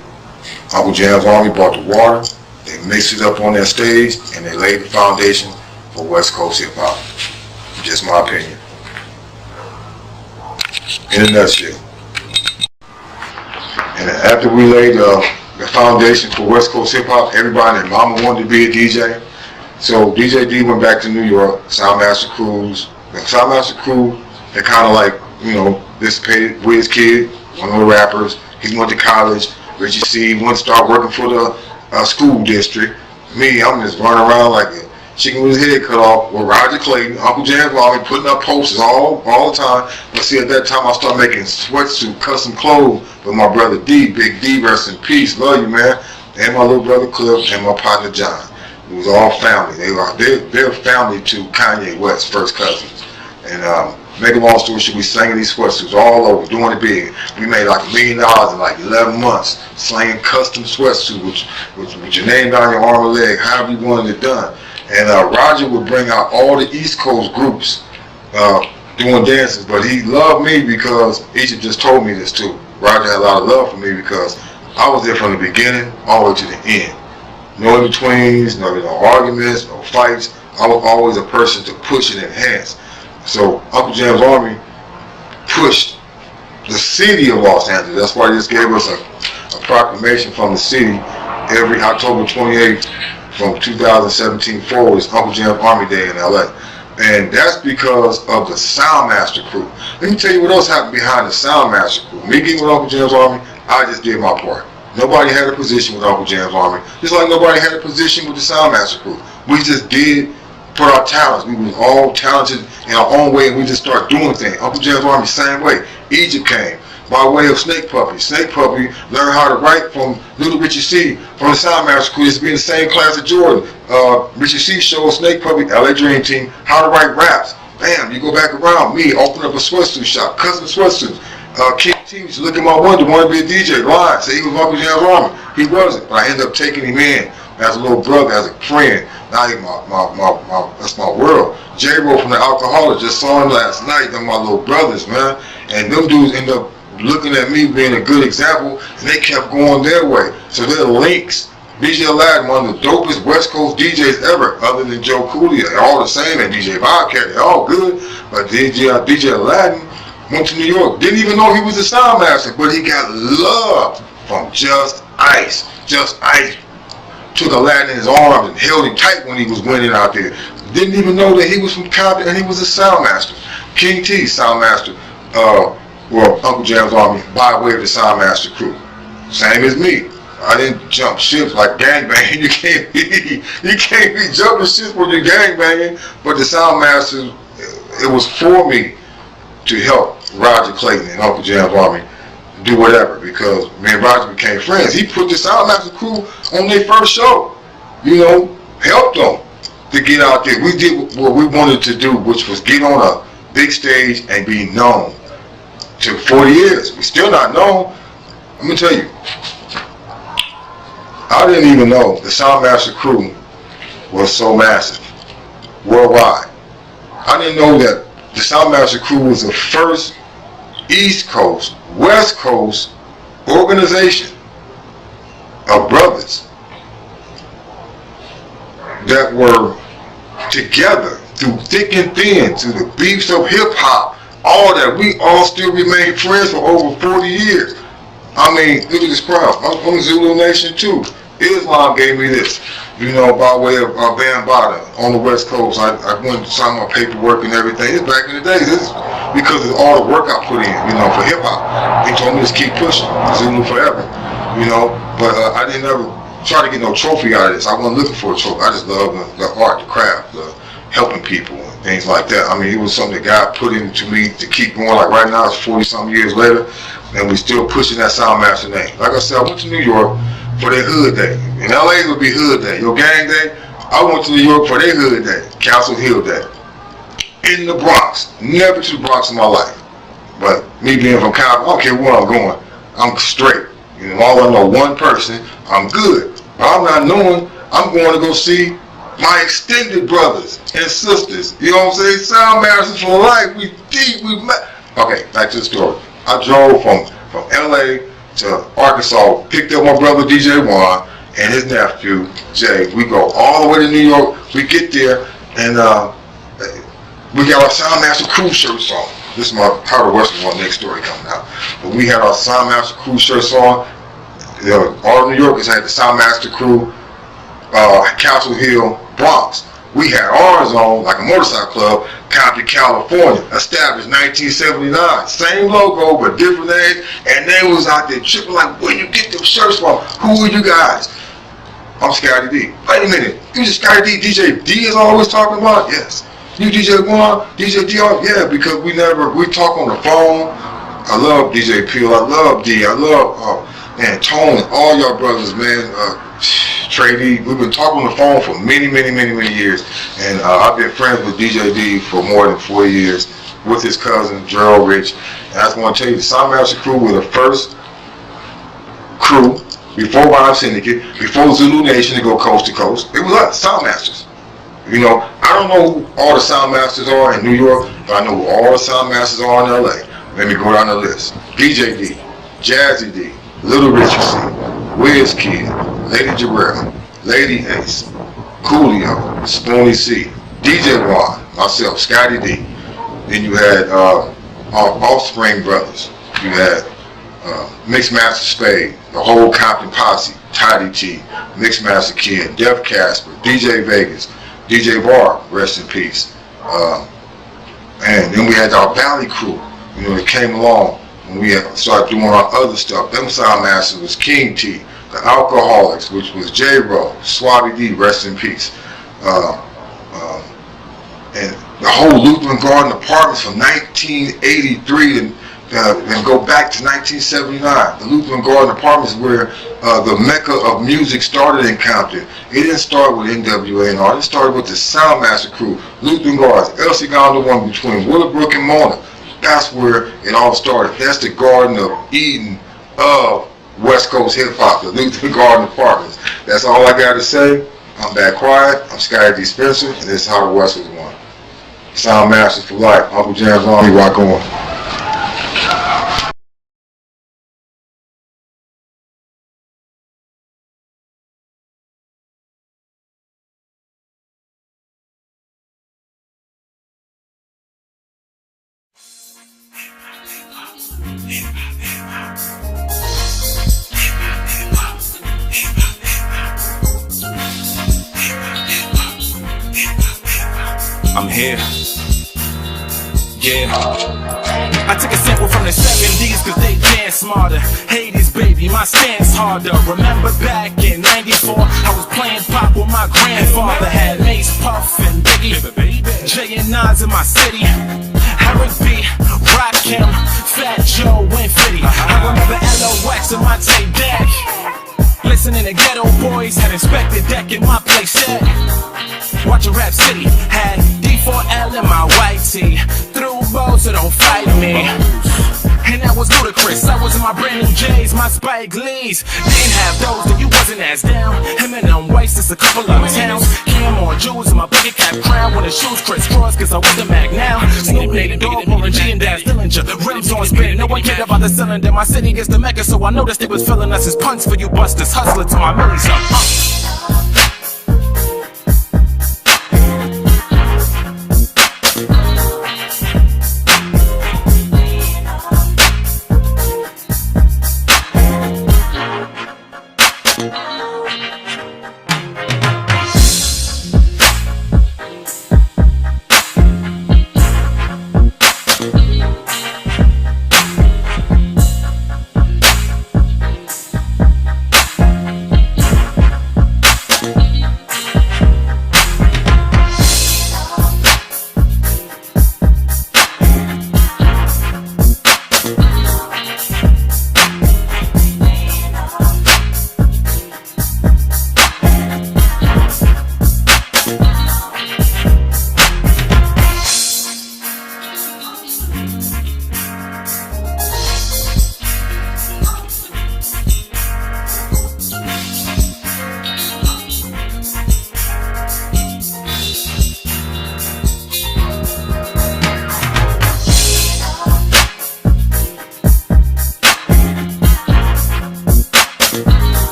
Uncle Jam's Army bought the water, they mixed it up on their stage, and they laid the foundation for West Coast hip hop. Just my opinion. In a nutshell. And after we laid the foundation for West Coast hip hop, everybody and mama wanted to be a DJ. So DJ D went back to New York, Soundmaster Crews. The Soundmaster Crew, they kind of like, dissipated. Wiz Kid, one of the rappers. He went to college. Richie C went to start working for the school district. Me, I'm just running around like a chicken with his head cut off with Roger Clayton, Uncle Jam's Army, putting up posters all the time. But see, at that time, I started making sweatsuit, custom clothes with my brother D, Big D, rest in peace, love you, man. And my little brother Cliff and my partner John. It was all family. They're family to Kanye West, first cousins. And make a long story short, we sang these sweatsuits all over, doing it big. We made like $1 million in like 11 months, slanging custom sweatsuits, with your name down your arm or leg, however you wanted it done. And Roger would bring out all the East Coast groups doing dances, but he loved me because Egypt just told me this too. Roger had a lot of love for me because I was there from the beginning all the way to the end. No in-betweens, no arguments, no fights. I was always a person to push and enhance. So Uncle Jam's Army pushed the city of Los Angeles. That's why they just gave us a proclamation from the city every October 28th from 2017 forward is Uncle Jam's Army Day in LA. And that's because of the Soundmaster Crew. Let me tell you what else happened behind the Soundmaster Crew. Me getting with Uncle Jam's Army, I just did my part. Nobody had a position with Uncle Jam's Army, just like nobody had a position with the Soundmaster Crew. We just did put our talents. We were all talented in our own way, and we just started doing things. Uncle Jam's Army, same way. Egypt came by way of Snake Puppy. Snake Puppy learned how to write from Little Richie C, from the Soundmaster Crew. It's been in the same class as Jordan. Richie C showed Snake Puppy, LA Dream Team, how to write raps. Bam, you go back around. Me, open up a sweatsuit shop, custom sweatsuits. King T used to look at my window, wanted to be a DJ. Lying, say he was Uncle Jam's Army. He wasn't, but I ended up taking him in as a little brother, as a friend. Now he's that's my world. J-Ro from the Alcoholics, just saw him last night. They're my little brothers, man. And them dudes end up looking at me being a good example, and they kept going their way. So they're links. DJ Aladdin, one of the dopest West Coast DJs ever, other than Joe Cooley. They're all the same, and DJ Bobcat, they're all good. But DJ Aladdin went to New York. Didn't even know he was a sound master, but he got love from Just Ice. Just Ice took Aladdin in his arms and held him tight when he was winning out there. Didn't even know that he was from Compton and he was a sound master. King T, sound master, well, Uncle Jam's Army, by way of the sound master crew. Same as me. I didn't jump ships like gangbanging. You can't be jumping ships when you're gangbanging. But the sound masters, it was for me to help Roger Clayton and Uncle Jam's Army do whatever, because me and Roger became friends. He put the sound master crew on their first show. You know, helped them to get out there. We did what we wanted to do, which was get on a big stage and be known. Took 40 years. We still not known. Let me tell you, I didn't even know the Soundmaster crew was so massive worldwide. I didn't know that the Soundmaster crew was the first East Coast, West Coast organization of brothers that were together through thick and thin, through the beefs of hip-hop, all that. We all still remain friends for over 40 years. I mean, look at this crowd. I'm from Zulu Nation too. Islam gave me this, you know, by way of Bambaataa on the West Coast. I went and signed my paperwork and everything. It's back in the days. This is because of all the work I put in, you know, for hip-hop. They told me to keep pushing, Zulu forever, you know. But I didn't ever try to get no trophy out of this. I wasn't looking for a trophy. I just love the art, the craft, the helping people and things like that. I mean, it was something that God put into me to keep going. Like right now, it's 40-something years later, and we still pushing that Soundmaster name. Like I said, I went to New York for their hood day. In LA, it would be hood day. Your gang day, I went to New York for their hood day, Castle Hill day. In the Bronx. Never to the Bronx in my life. But me being from Compton, I don't care where I'm going. I'm straight. You know, all I know one person, I'm good. But I'm not knowing I'm going to go see my extended brothers and sisters. You know what I'm saying? Soundmasters for life. We deep, we met. Okay, back to the story. I drove from LA to Arkansas, picked up my brother DJ Juan and his nephew Jay. We go all the way to New York. We get there and we got our Soundmaster crew shirts on. This is my Howard Western one next story coming out. But we had our Soundmaster crew shirts on. All New Yorkers had the Soundmaster crew, Castle Hill, Bronx. We had ours on like a motorcycle club, Compton, California, established 1979. Same logo, but different names. And they was out there tripping like, where you get them shirts from? Who are you guys? I'm Scotty D. Wait a minute, you just Scotty D, DJ D is always talking about? Yes. You DJ Juan, DJ DR? Yeah, because we talk on the phone. I love DJ Peel, I love D, I love man, Tone, all y'all brothers, man. Trey D, we've been talking on the phone for many years, and I've been friends with DJ D for more than 4 years with his cousin Gerald Rich. And I just want to tell you, the Soundmaster crew were the first crew before Rhyme Syndicate, before Zulu Nation to go coast to coast. It was us, Soundmasters. You know, I don't know who all the Soundmasters are in New York, but I know who all the Soundmasters are in LA. Let me go down the list. DJ D, Jazzy D, Little Richardson, Wiz Kid, Lady Jarrell, Lady Ace, Coolio, Spoonie C, DJ Juan, myself, Scotty D. Then you had our Offspring brothers. You had Mixmaster Spade, the whole Compton posse, Tidy T, Mixmaster Kid, Def Casper, DJ Vegas, DJ Bar, rest in peace. And then we had our Valley crew, you know, that came along when we started doing our other stuff. Them Soundmasters was King T, the Alcoholics, which was J-Ro, Swabby D, rest in peace. And the whole Lutheran Garden Apartments from 1983 to And go back to 1979. The Lutheran Garden Apartments, where the mecca of music started in Compton. It didn't start with NWA and all. It started with the Soundmaster crew, Lutheran Gardens, Elsie Gone, the one between Willowbrook and Mona. That's where it all started. That's the Garden of Eden of West Coast hip hop, the Lutheran Garden Apartments. That's all I got to say. I'm back quiet. I'm Scotty D. Spencer, and this is how the West was won. Soundmasters for life. Uncle Jam's Army, rock on. I'm here. Yeah. I took a sample from the 70s cause they dance smarter. Hades, baby, my stance harder. Remember back in 94, I was playing pop with my grandfather. Had Mace, Puff, and Biggie, J and Nas in my city. Eric B, Rakim, Fat Joe, and Fitty. I remember LOX in my tape deck. Listening to Ghetto Boys, had Inspector Deck in my place set. Watching Rap City, had D4L in my white tee. Threw bows, so don't fight me. And that was ludicrous. I was in my brand new J's, my Spike Lees. Didn't have those, then you wasn't as down. Him and them whites, just a couple of towns. Cam on jewels in my bucket cap crown. When the shoes crisscross, cause I was the Mac now. Snoop Native Dogg, Warren G and Daz Dillinger. Rims on spin, no one cared about the cylinder. My city gets the mecca, so I noticed they was filling us as punts for you busters. Hustler to my millies up.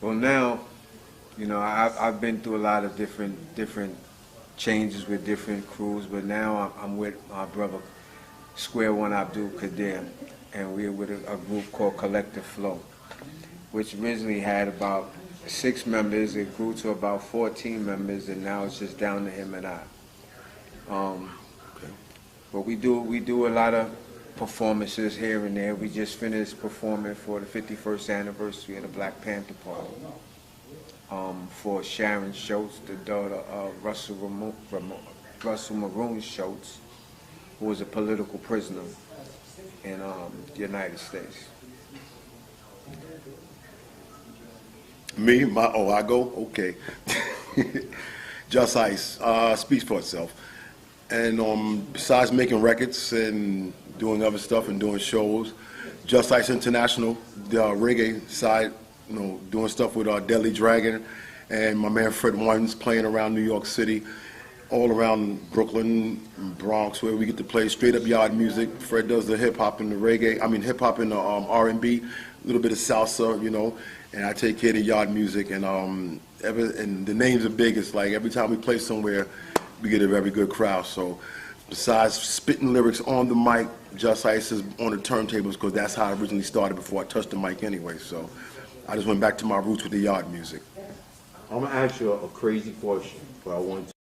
Well, now, you know, I've been through a lot of different changes with different crews, but now I'm with my brother Square One Abdul Qadir, and we're with a group called Collective Flow, which originally had about 6 members. It grew to about 14 members, and now it's just down to him and I. But we do a lot of performances here and there. We just finished performing for the 51st anniversary of the Black Panther Party. for Sharon Schultz, the daughter of Russell Maroon Schultz, who was a political prisoner in the United States. Me, I go? Okay. Just Ice speaks for itself. And besides making records and doing other stuff and doing shows, Just Ice International, the reggae side, doing stuff with Deadly Dragon and my man Fred Ones playing around New York City, all around Brooklyn, Bronx, where we get to play straight up yard music. Fred does the hip hop and the reggae, hip hop and the R&B, a little bit of salsa, and I take care of the yard music. And and the names are big. It's like every time we play somewhere, we get a very good crowd. So besides spitting lyrics on the mic, Just Ice is on the turntables because that's how I originally started before I touched the mic anyway. So I just went back to my roots with the yard music. I'm gonna ask you a crazy question, but I want